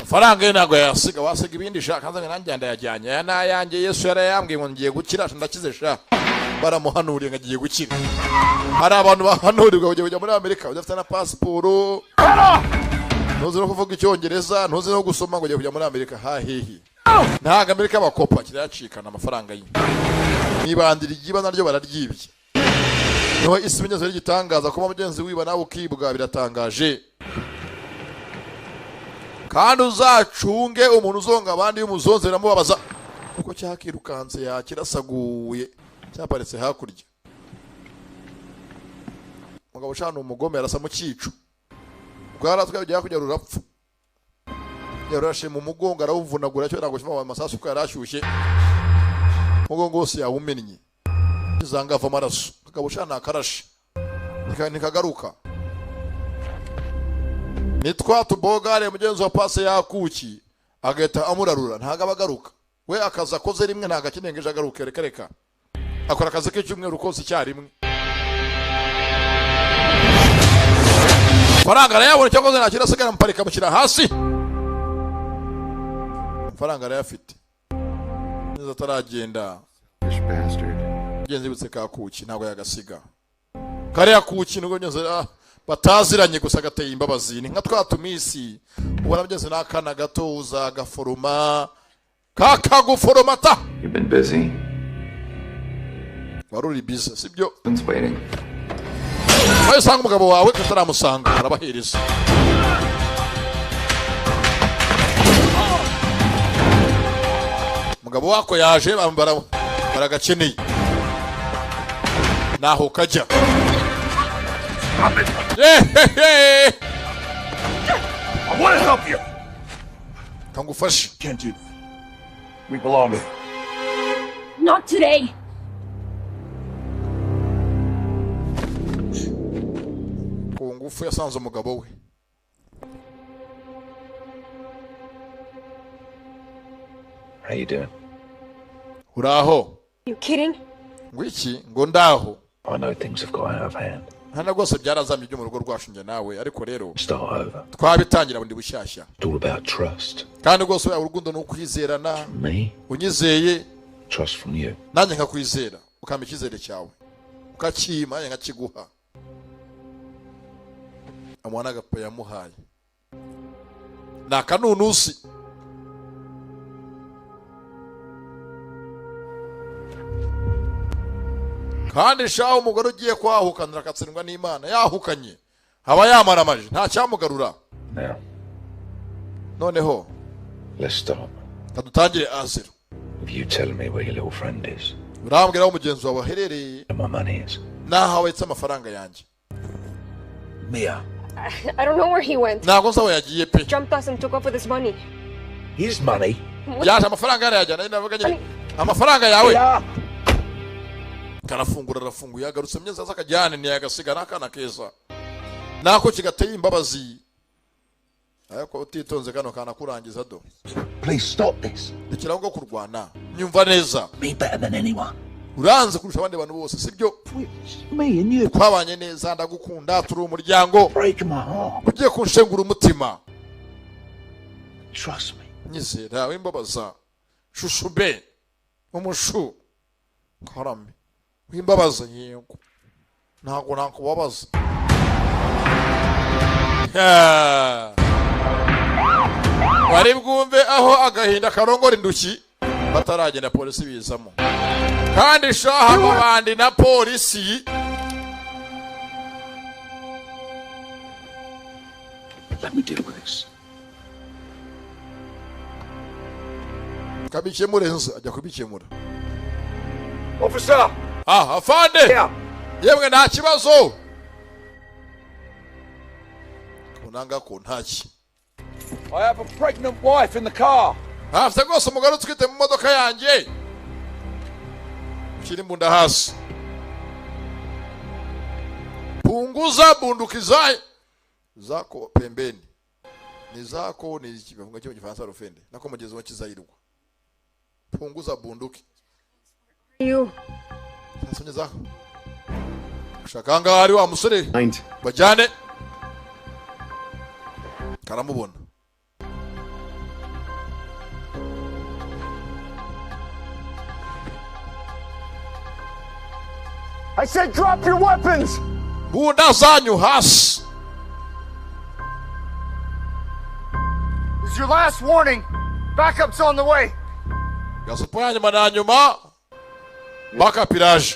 Faranga nago yasiga wasiga ibindi shaka kanza nanjye ndayajyanye nayanjye Yesu yarayambwiye ngo ngiye gukira ndakize sha baramuhanuriye ngagiye gukira. Hari abantu bahanurirwa kujya muri Amerika udafite na passport ntuzi no kuvuga icyongereza ntuzi no gusoma ngo kujya muri Amerika hahehe ntaga Amerika bakopa kiracikana amafaranga ye nibandira igiba naryo bararyibye no isi binyazo rigitangaza ko mugenzi wiba nawe ukibwa biratangaje. Kandi uzacunge umuntu uzonga abandi y'umuzonze ramubabaza kuko cyakirukanze yakirasaguye cyaparetse hakurya. Mugabo cyane umugome arasa mu cyicu bwaratwe bya kujya rurapfu yarashe mu mugongo arawuvunagura cyo ntago cyuma amasasu ko yarashyushye mugongo wose yawumennye izanga ava amaraso mugabo cyane akarashe nikagaruka. Nitwa tubogare mugenzi wa pase yakuki agahita amurarura ntaga bagaruka we akaza koze rimwe ntaga kinengeje agaruka reka akora akazi k'icyumweru kose icyarimwe. Faranga arayabona cyangwa se nakira sigara mparika mushyira hasi. Faranga arayafite. Neza taragenda. Genzi butse kakuki ntabwo yagasiga. Kare yakuki nugo nyoze bataziranye gusa gateye imbabazi ni nka twatumisi ubona byose nakana gato uzagaforoma kakaguforomata. You've been busy. Waruri busy sibyo? Been waiting. Ayo sanga umugabo wawe kataramusanga arabahereza. Mugabo wako yaje bambara baragakeneye. Naho kajya. I want to help you. Kangufashe. Can't do that. We belong here. Not today. Kungufu yasanze umugabo we. How you doing? Uraho? You kidding? Ngwiki ngo ndaho. I know things have got out of hand. Hana gose byarazamye byo mu rugo rwacu nje nawe ariko rero Start over. twabitangira bundi bushyashya. It's all about trust. Kandi gose urukundo no kwizerana. Me? Unyizeye. Trust from you. Nanjye nkakwizera ukamba ikizere cyawe. Ukakima nkakiguha. Amwana gapo yamuhaye. Na kanunusi. Kandi shaho umugore ugiye kwahukanira akatsindwa n'Imana yahukanye haba yamaramaje nta cyamugarura. Now. Noneho Let's start. kadutangire azero. With you telling me where your little friend is. Urambwira aho mugenzi wawe aherereye. And my money is. Naho wetse amafaranga yanjye. Mia. I don't know where he went. Ntabwo nsaho yagiye pe. Jumped us and took off with his money. His money? Yaje amafaranga yari yajyana navuga nyine. Amafaranga yawe. Karafungura rafunguye agarutse myenza zakajyane ni yagasiga nakana keza. Nako kigateye imbabazi. Ayako utitonze kano kana kurangiza do. Please stop this. Ikirango kurwana. Nyumva neza. Me better than anyone. Uranze kurusha abandi bantu bose sibyo? Me and you. Twabanye neza ndagukunda turi umuryango. Break my heart. Ugiye kunshengura umutima. Trust me. Nyizera wimbabaza. Shushube. Umushu. Karame. Wimbabaza yego. Ntago nakubabaza. Wari bwumve aho agahinda karongora induki bataragenda polisi bizamo. Kandi shaha abandi na polisi. Let me deal with this. Kabikemurenza ajya kubikemura. Officer! Afande! Yemwe nta kibazo. Kunanga ko ntaki. I have a pregnant wife in the car. Afite gose umugore utwite mu modoka yanjye. Kiri mbunda hasi. Punguza bundukizaye. Zako pembeni. Ni zako ni kifunga cyo gifaransa rufende. Nako mugezi wa kizayirwa. Punguza bunduki. You. Sasonye zako. Shakanga hari wa musore. Bajane. Karamubona. I said drop your weapons! Bunda zanyu hasi. This is your last warning. Backup's on the way. Gasupo yanyu mananyuma. Backup iraje.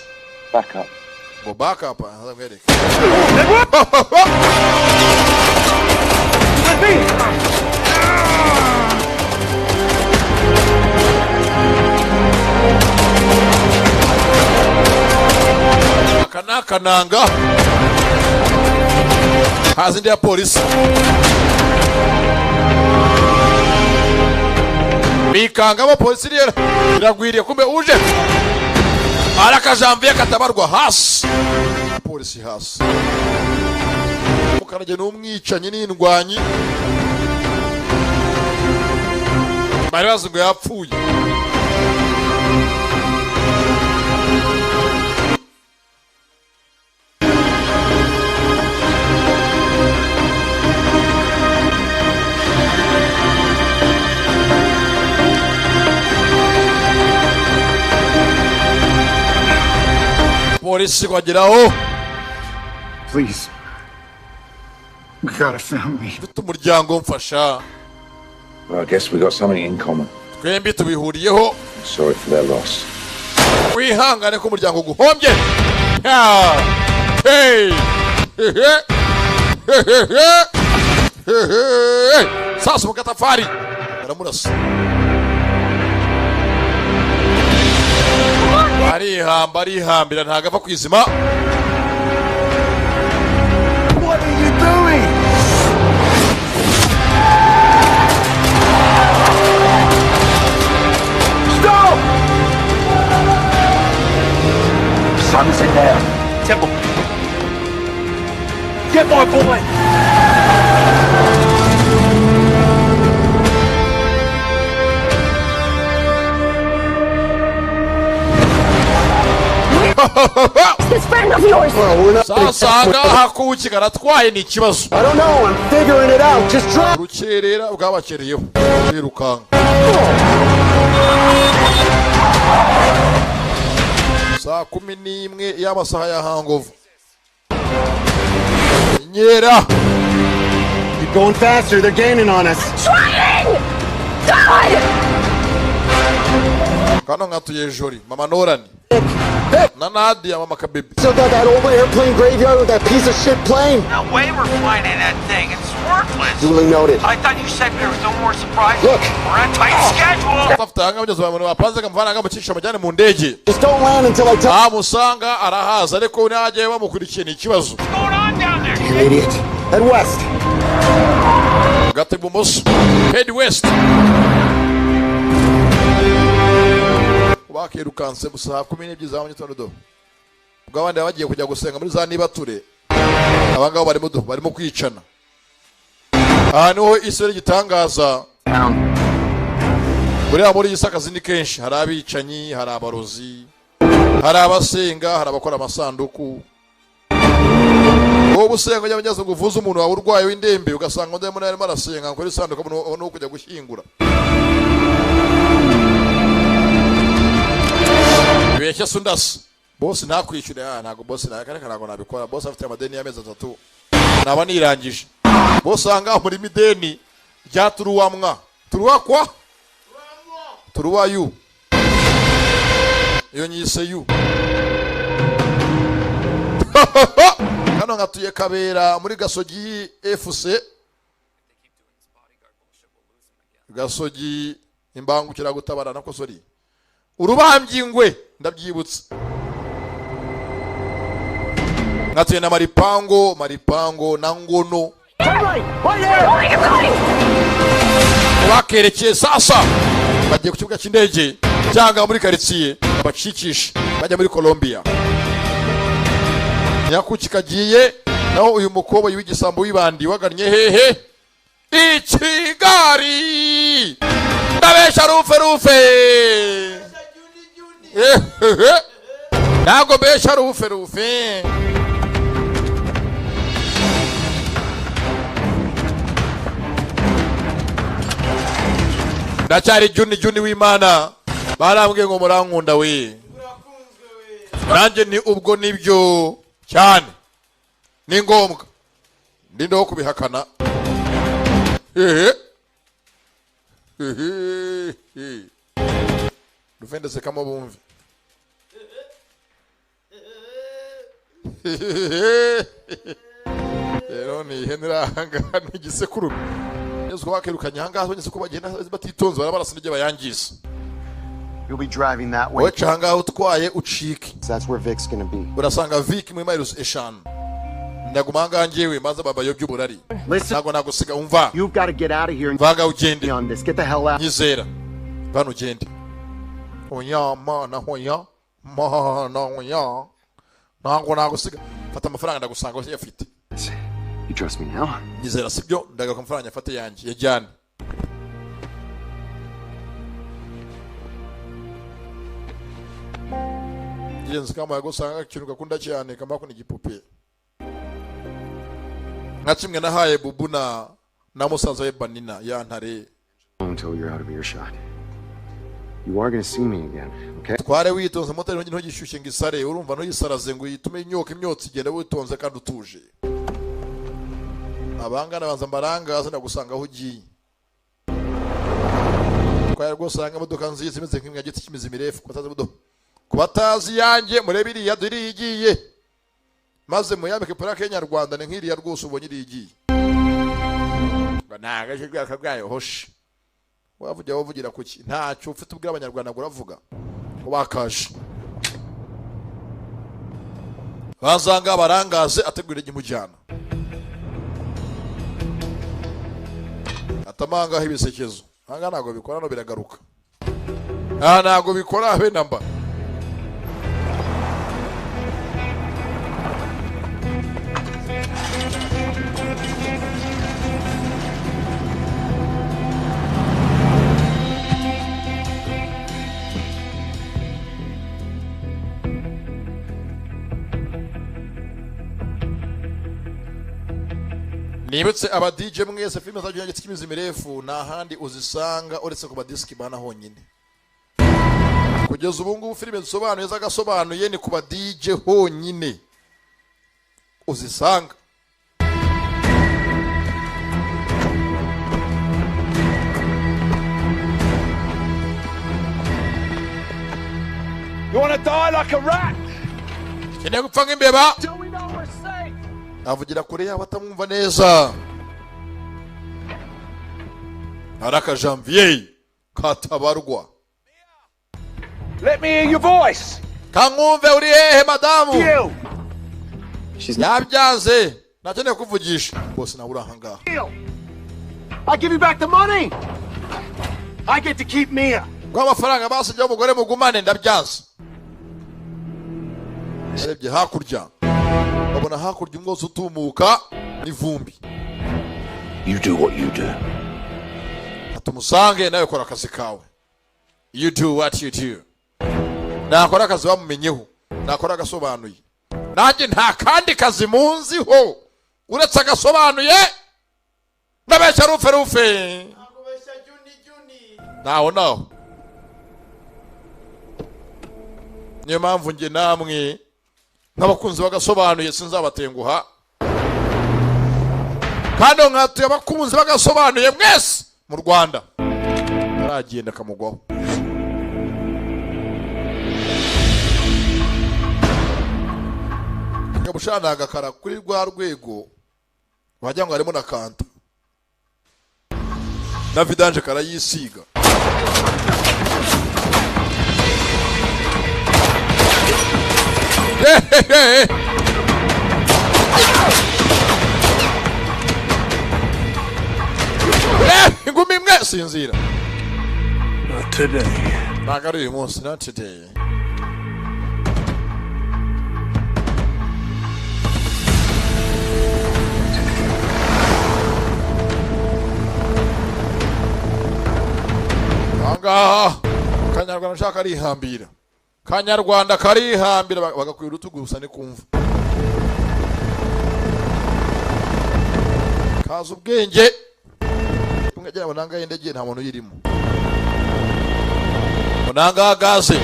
Backup. Go backup hada mwere. Kananga. Hazindi ya polisi. Bikanga aba polisi rero biragwiriye kumbe uje. Arakajambiye katabarwa hasi. Polisi hasi. Mukarage n'umwicanye n'indwanyi. Bari bazi ngo yapfuye. polisi kwageraho. Please. We got a family. Umuryango mfasha. Well, I guess we got something in common. Twembi tubihuriyeho. Sorry for their loss. Wihangane ko umuryango guhombye. Hey. Sasa mukatafari. Baramurasa. Arihambira ntago ava kwizima. What are you doing? Stop! Son's in there. Temple. Get my boy! This friend of yours. Sasanga hakuki garatwaye ni kibazo. I don't know, I'm figuring it out. Just try. Rukerera bwabakereyeho. Birukanga. Saa 11 y'amasaha ya hangover. Nyera. Keep going faster, they're gaining on us. Trying! God! Kano ngatuye jori. Mama Norani. Nadia, Mama Kabibi. Still got that old airplane graveyard with that piece of shit plane? No way we're flying in that thing. It's worthless. Duly noted. I thought you said there was no more surprises. Look. We're on a tight schedule. Just don't land until I tell you. What's going on down there? You idiot. Head west. Head west. Bakirukanse gusa 12 za mugitondo. Ubwo abandi bagiye kujya gusenga muri za nibature. Abangabo barimo kwicana. Aha niho Israel gitangaza. Muri Gisakazi ni kenshi hari abicanyi, hari abarozi, hari abasenga, hari abakora amasanduku. Wowe usenga y'abanyazo guvuza umuntu wawe urwaye w'indembe ugasanga undi muri arimo arasenga ngo isanduku no kujya gushyingura. Beshya sundasi. Boss ntakwishyure ntago boss ntago nabikora. Boss afite amadeni y'amezi 3. Naba nirangije. Boss anga muri mideni ryaturuwamwa. Turuwa kwa? Turuwa yu. Iyo nyise yu. Kano ngatuye Kabera muri Gasogi FC. Gasogi imbangukira gutabara nako sori. Urubambye ingwe ndabyibutse. Ngatuye na Maripango na Ngono. Bakerekeye sasa bagiye ku kibuga cy'indege cyangwa muri quartier abacikisha bajya muri Colombia. Nyakuki kagiye naho uyu mukobo w'igisambo wibandi wagannye hehe i Kigali. Ndabesha rufe Nago besha rufe. Ndacari juni w'Imana barambwiye ngo murankunda we. Nanjye ni ubwo nibyo cyane. Ni ngombwa. Ndindo kubihakana. Dufendese kama bumve. Rero ni henera hanga n'igisekuru. Yesu bakirukanye hanga nyese ko bagenda batitonze barabarasa n'ije bayangiza. You'll be driving that way. Wacha hanga utwaye ucike. That's where Vic's gonna be. Urasanga Vic mu miles eshanu. Ndagumanga ngewe maze baba yo by'uburari. Nago nagusiga umva. You've got to get out of here. Vaga ugende. On this. Get the hell out. Nyizera. Bano ugende. Oya mana hoya. Mana hoya. Nago nagusiga. Fata amafaranga ndagusanga wose yafite. You trust me now? Nyizera sibyo ndagaruka amafaranga yafate yanjye yajyane. Jenzi kama yagosanga kintu gakunda cyane kama ko ni gipupe. Ngakimwe nahaye Bubu na musaza we Banina ya ntare. Until you're out of earshot. You are gonna see me again, okay? Tware witonze motari ntugishyushye ngisare urumva no yisaraze ngo yitume imyotsi igenda witonze kandi utuje. Abangana banza mbarangaza ndagusanga aho ugiye. Kwaya rwose anga modoka nziza imeze nk'imwe giti kimizi mirefu kwataza modoka. Kubatazi yanjye murebiri yadiri igiye. Maze muyambike parake y'Nyarwanda ni nk'iriya rwose ubonye irigiye. Banagaje rwakabwayo hoshi. Wavugira kuki ntacyo ufite ubwira abanyarwanda ngo uravuga wakaje bazanga barangaze ategura igimujyana atamanga hibisekezo hanga nago bikora no biragaruka nago bikora abe namba Nibutse aba DJ mwese filime zajya giti kimizi mirefu na handi uzisanga uretse ku badiski bana honyine. Kugeza ubu ngubu filime zisobanuye zagasobanuye ni ku ba DJ honyine uzisanga. You want to die like a rat? Kene gupfa nk'imbeba. Avugira kure yabo atamwumva neza. Araka Janvier katabarwa. Let me hear your voice. Kankumve uri hehe madamu? Yabyanze. Nakeneye kuvugisha. Bose na urahanga. I give you back the money. I get to keep Mia. Kwa mafaranga basi njye umugore mugumane ndabyanze. Arebye hakurya. Babona hakurya umwose utumuka n'ivumbi. You do what you do. Atumusange nawe kora akazi kawe. You do what you do. Nakora akazi bamumenyeho. Nakora agasobanuye. Nanjye nta kandi kazi munziho. Uretse agasobanuye. Ndabeshya rufe. Naho. Niyo mpamvu nge namwe n'abakunzi bagasobanuye sinzabatenguha. Kandi nkatuye abakunzi bagasobanuye mwese mu Rwanda. Aragenda kamugwaho. Ngabushana agakara kuri rwa rwego wajya ngo harimo na kanta. Na vidanje karayisiga. Ingumi imwe sinzira. Not today. Nagari uyu munsi, not today. Anga Kanyarwanda nshaka arihambira. Kanyarwanda karihambira bagakwira urutugu gusa ni kumva. Kaza ubwenge. Tumwegera bananga yendege nta muntu yirimo. Bananga gaze.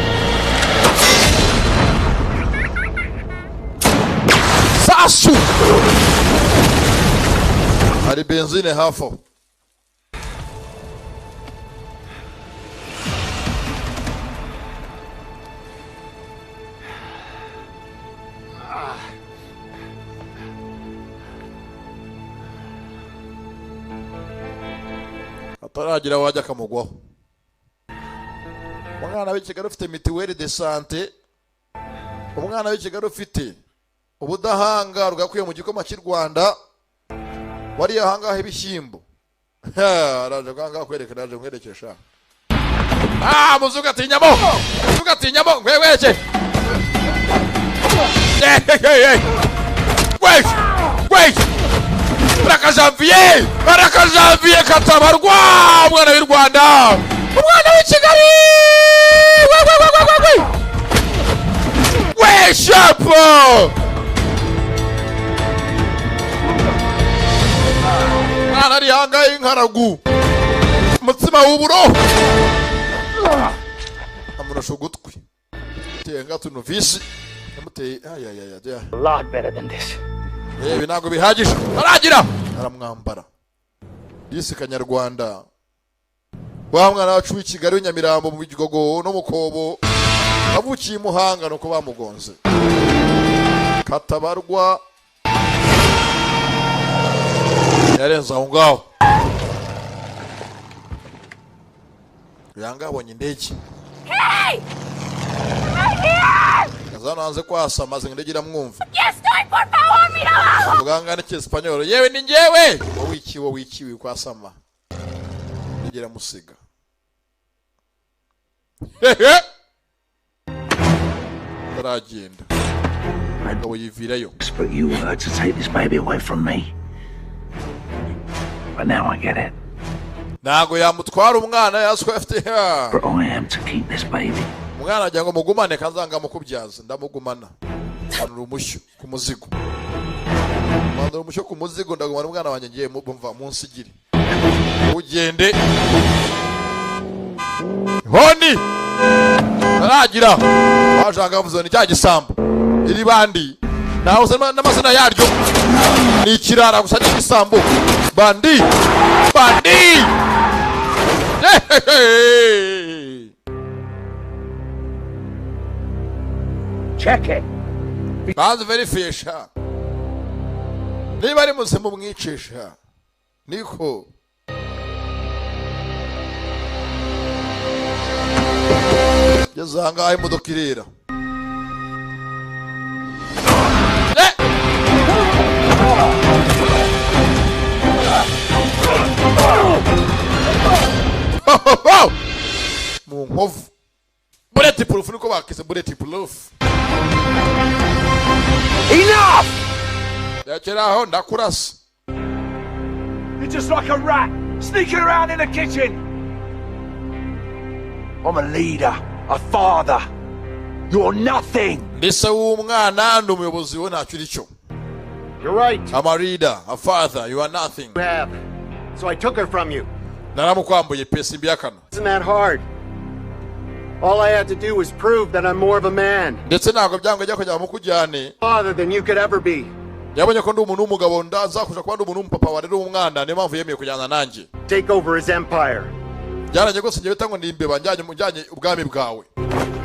Sasu. Hari benzine hafo. Ataragira wajya kamugwaho. Umwana w'Ikigali ufite mituweli de sante. Umwana w'Ikigali ufite ubudahanga rugakwiye mu gikoma cy'u Rwanda. Wari ahangahe ibishyimbo. Araje kanga kwerekana aje mwerekesha. Muzuga tinyamo. Muzuga tinyamo ngweke. Wait. Baraka Janvier katabarwa mwana w'u Rwanda. Umwana w'Ikigali. We shapo. Mwana ari hanga inkaragu. Mutsima w'uburo. amurasha ugutwi teye ngatuno visi yamuteye A lot better than this. Binago bihagije aragira aramwambara disi kanyarwanda wa mwana wacu w'ikigali w'inyamirambo mu bigogo no mukobo avukiye muhanga no ko bamugonze katabarwa yarenza aho ngaho yangabonye indege Hey! Right here! Kazano hanze kwasa maze ndegira mwumva Yes, estoy por favor, mira abajo! Muganga ni cyesipanyolo yewe ni ngewe wo wikiwe kwasama ndegira musiga Taragenda Ngabo yivirayo But you were to take this baby away from me. But now I get it. Nago yamutwara umwana yaswe afite ha But I am to keep this baby. Umwana ajya ngo mugumane kazanga mukubyaza ndamugumana Manura umushyo ku muzigo Manura umushyo ku muzigo ndagumana umwana wanjye ngiye mumva munsi giri Ugende Honi Aragira Bajanga vuzo ni cya gisambo iri bandi naho n'amazina yaryo ni kirara gusa cy'igisambo bandi Check it. That's very fish. Niba ari muzima mwicisha niko yazanga imodoka irera mu nkovu bulletproof niko bakise bulletproof Enough! Yakiraho ndakurasa You're just like a rat, sneaking around in the kitchen. I'm a leader, a father. You're nothing. Ndise w'umwana n'umuyobozi we ntacyo urico. You're right. I'm a leader, a father, you are nothing. You have. So I took her from you. Naramukwambuye pesi mbyakana. Isn't that hard? All I had to do was prove that I'm more of a man. Ndetse ntabwo byangwa jya kujya mukujyane. Father than you could ever be. Yabonye ko ndi umuntu w'umugabo ndaza kuja kuba ndi umuntu w'umupapa warera umwana niyo mpamvu yemeye kujyana nanjye. Take over his empire. Byaranye gose ngiye bitango ndi imbeba njyanye ubwami bwawe.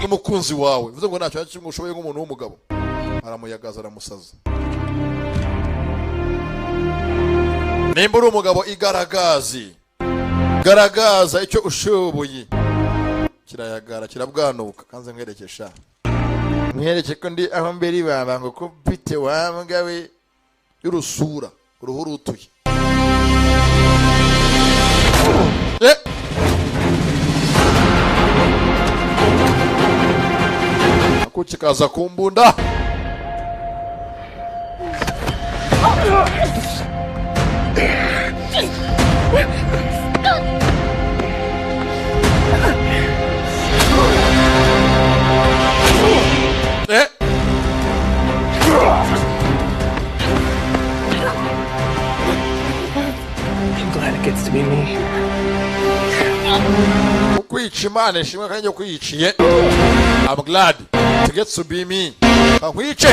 N'umukunzi wawe. Bivuze ngo ntacyo kimwe ushoboye nk'umuntu w'umugabo. Aramuyagaza aramusaza. Nimba uri umugabo garagaza icyo ushoboye. Kirayagara kirabwanuka kanze mwerekesha. Mwereke ko ndi aho mbere ibamba ngo ko bite wamgawe y'urusura uruhu rutuye. Akuchikaza kumbunda. I'm glad it gets to be me. Ukwichimane shimwe kanje kwiciye. I'm glad it gets to be me. Akwice.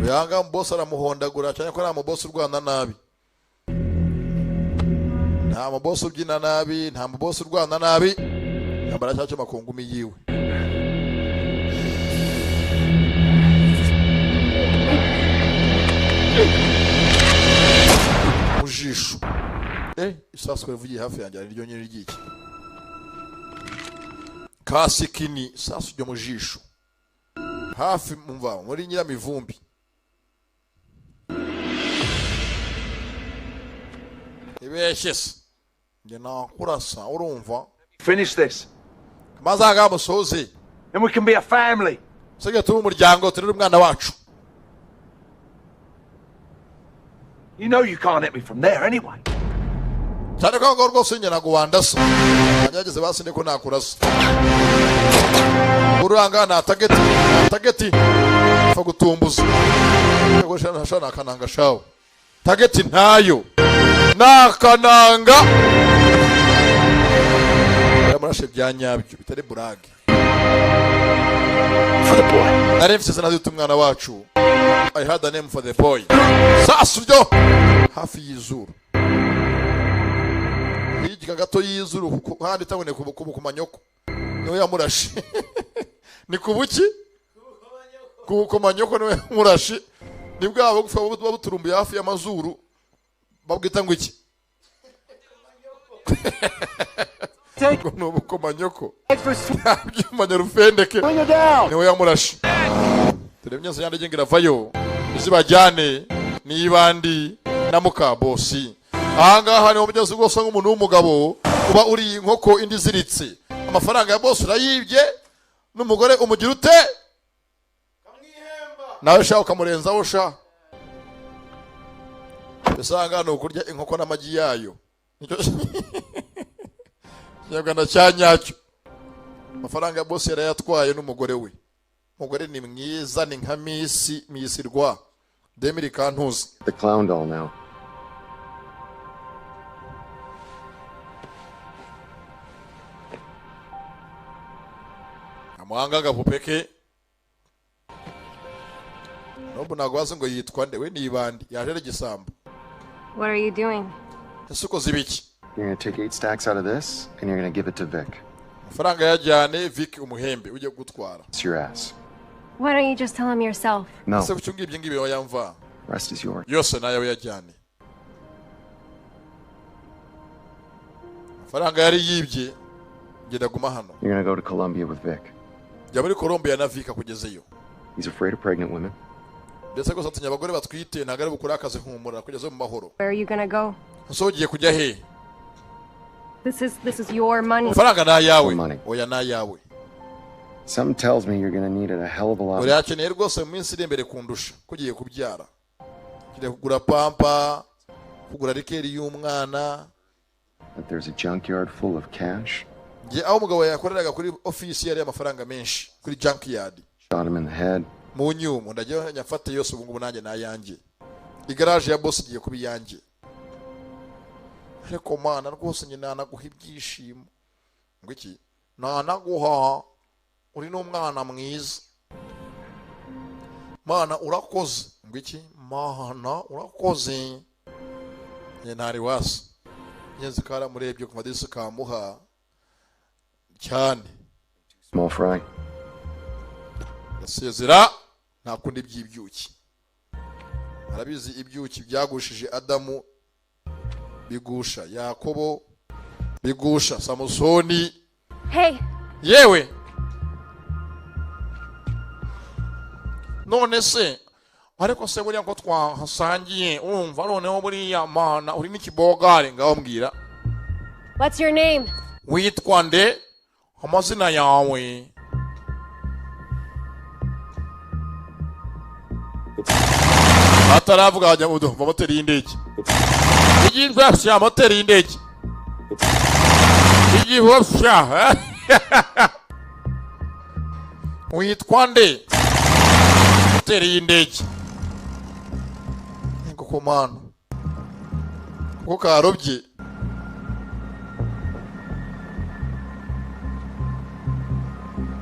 Yanga mbosa aramuhondagura cyane ko nta mubosi urwana nabi. Nta mubosi ubyina nabi, nta mubosi urwana nabi. Yambara cyacu makungumi yiwe. Mujisho. Isasu rivugiye hafi yanjye ari ryo nyine ryiki. Kasi kini isasu ryo mujisho. Hafi mumva muri Nyiramivumbi. Ibeshes. Nge nakurasa urumva. Finish this. Mazaga musozi. And we can be a family. Sege turi umuryango turi umwana wacu. You know you can't hit me from there anyway. Cyane ko ngo rwose nyina guwandasa. Anyageze basinde ko nakurasa. Uranga na target. Fa gutumbuza. Ngo shana kananga shawo. Target ntayo. Nakananga. yamurashe bya nyabyo bitari burage. For the boy. Nari mfite zina zita umwana wacu. I had a name for the boy. Sasu ryo hafi y'izuru. Hirya gato y'izuru kandi tabone ku manyoko. Niwe yamurashe. Ni kubuki? Ku manyoko niwe yamurashe. Ni bwabo gupfa babuturumbuye hafi y'amazuru. Babwita ngo iki? Take no bukomanyoko. Bring Rufendeke. it down. Niwe yamurashe. Turemye zanyande gengira vayo. Izibajyane nibandi na muka bosi. Ahangaha ni umugezi gose nk'umuntu w'umugabo uba uri inkoko indi ziritse. Amafaranga ya boss urayibye n'umugore umugira ute? Nawe sha ukamurenzaho sha. Bisanga no kurya inkoko n'amagi yayo. Nyagana cyanyacyo. Amafaranga ya boss yarayatwaye n'umugore we. Umugore ni mwiza ni nka misirwa. Demiri kantuzi. The clown doll now. Amuhanga gapupeke. Nobu nagwaze ngo yitwa nde we nibandi yaje gisambo. What are you doing? Isuko zibiki. You're gonna take 8 stacks out of this, and you're gonna give it to Vic. Faranga yajyane Vic umuhembe uje gutwara. It's your ass. Why don't you just tell him yourself? No. Se kuchungibye ngibe wayamva. Rest is yours. Yose nayo yajyane. Faranga yari yibye ngenda guma hano. You're gonna go to Colombia with Vic. Jya muri Colombia na Vic akugezeyo. He's afraid of pregnant women. Ndetse ko satinya abagore batwite ntagare bukura akaze nkumura kugeza mu mahoro. Where are you gonna go? So ugiye kujya he? This is your money. Faranga na yawe. Oya na yawe. Something tells me you're gonna need it a hell of a lot. Urakeneye rwose mu minsi iri imbere kundusha kugiye kubyara. Kire kugura pampa, kugura rikeri y'umwana. That there's a junkyard full of cash. Nge aho umugabo yakoreraga kuri office yari amafaranga menshi kuri junkyard. Shot him in the head. Mu nyumu ndagiye nyafate yose ubu ngubu nanjye nayanjye. Igarage ya boss igiye kubi yanjye. Ariko mana rwose nyina naguha ibyishimo. Ngo iki? Naguha uri n'umwana mwiza. Mana urakoze. Ngo iki? Mana urakoze. Ye ntari wasi. Yenze kara murebye ku madisi kamuha cyane. Small fry. Yasezera nakundi by'ibyuki. Arabizi ibyuki byagushije Adamu bigusha Yakobo bigusha Samusoni. Hey. Yewe. None se ariko se buriya ko twahasangiye urumva noneho buriya mana uri n'ikibogare ngaho mbwira. What's your name? Witwa nde? Amazina yawe. Ataravuga ajya mu moteri y'indege. Igirwa cya moteri y'indege. Igihosha. Witwa nde? Moteri y'indege. Ngo komano. Ko karobye.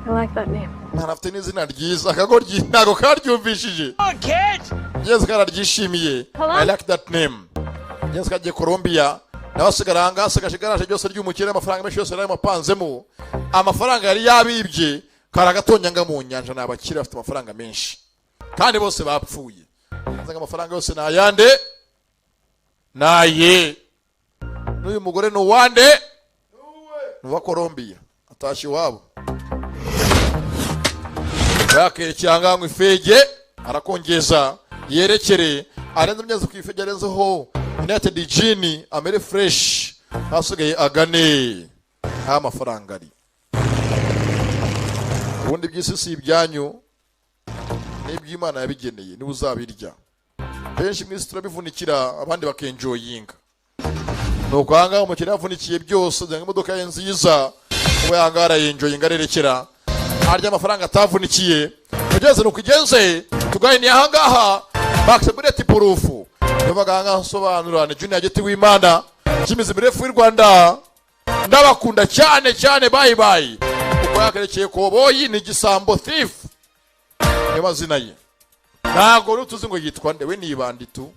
I like that name. Ntarafite n'izina ryiza akagoryi ntago karyumvishije. Yes, kararyishimiye. I like that name. Yes, kagiye Colombia. Nabasigara hanga sagashigaraje byose ry'umukire amafaranga menshi yose yari mapanzemo. Amafaranga yari yabibye karagatonyanga mu nyanja nabakire bafite amafaranga menshi. Kandi bose bapfuye. Nzanga amafaranga yose nayande. Naye. N'uyu mugore no wande. Nuwa Colombia. Atashi wabo. Yakere cyanga ngo ifege arakongeza yerekere arenze mnyazo kwifege arenzeho United Gini amere fresh hasigaye agane amafaranga ari ubundi byisi si ibyanyu n'iby'Imana yabigeneye ni uzabirya benshi mwisi turabivunikira abandi bakenjoyinga nuko hanga umukire yavunikiye byose zanga imodoka ye nziza ubu yangara yenjoyinga arerekera harya amafaranga atavunikiye ugeze nukigenze tugahini ahangaha baksebureti purufu yobaganga sobanura ni Junior Giti w'Imana kimizi mirefu y'u Rwanda ndabakunda cyane cyane bye bye uko yakerekeye Koboyi ni Gisambo Thief niyo mazina ye ntago rutuzi ngo yitwa nde we nibandi tu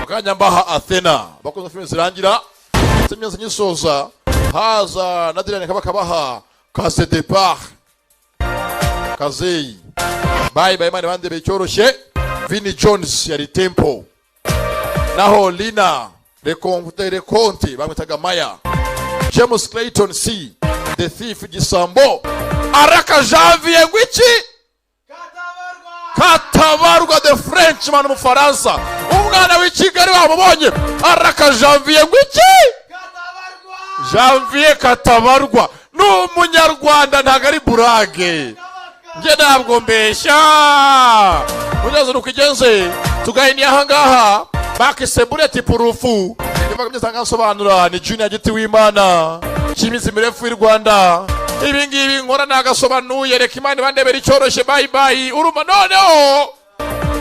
akanya mbaha Athena bakoze filime zirangira semyanze nyisoza haza nadirane kabakabaha Case Départ Kazei bye bye mane bande becyoroshye Vinnie Jones yari Tempo naho Lina Leconte bamwitaga Maya James Clayton C The Thief Gisambo Araka Janvier ngwiki Katabarwa the Frenchman mu Faransa umwana w'Ikigali wamubonye Araka Janvier ngwiki Janvier Katabarwa n'umunyarwanda ntagari burage nge ntabwo mbeshya unyazo nukigenze tugahini ahangaha bakise bullet proof nivuga byasanga nsobanura ni Junior Giti w'Imana cyimizi mirefu y'u Rwanda ibi ngibi nkora nagasobanuye reka Imana bandebera icyoroshye bye bye uruma noneho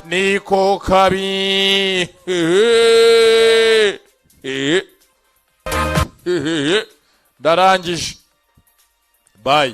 niko kabi darangije bye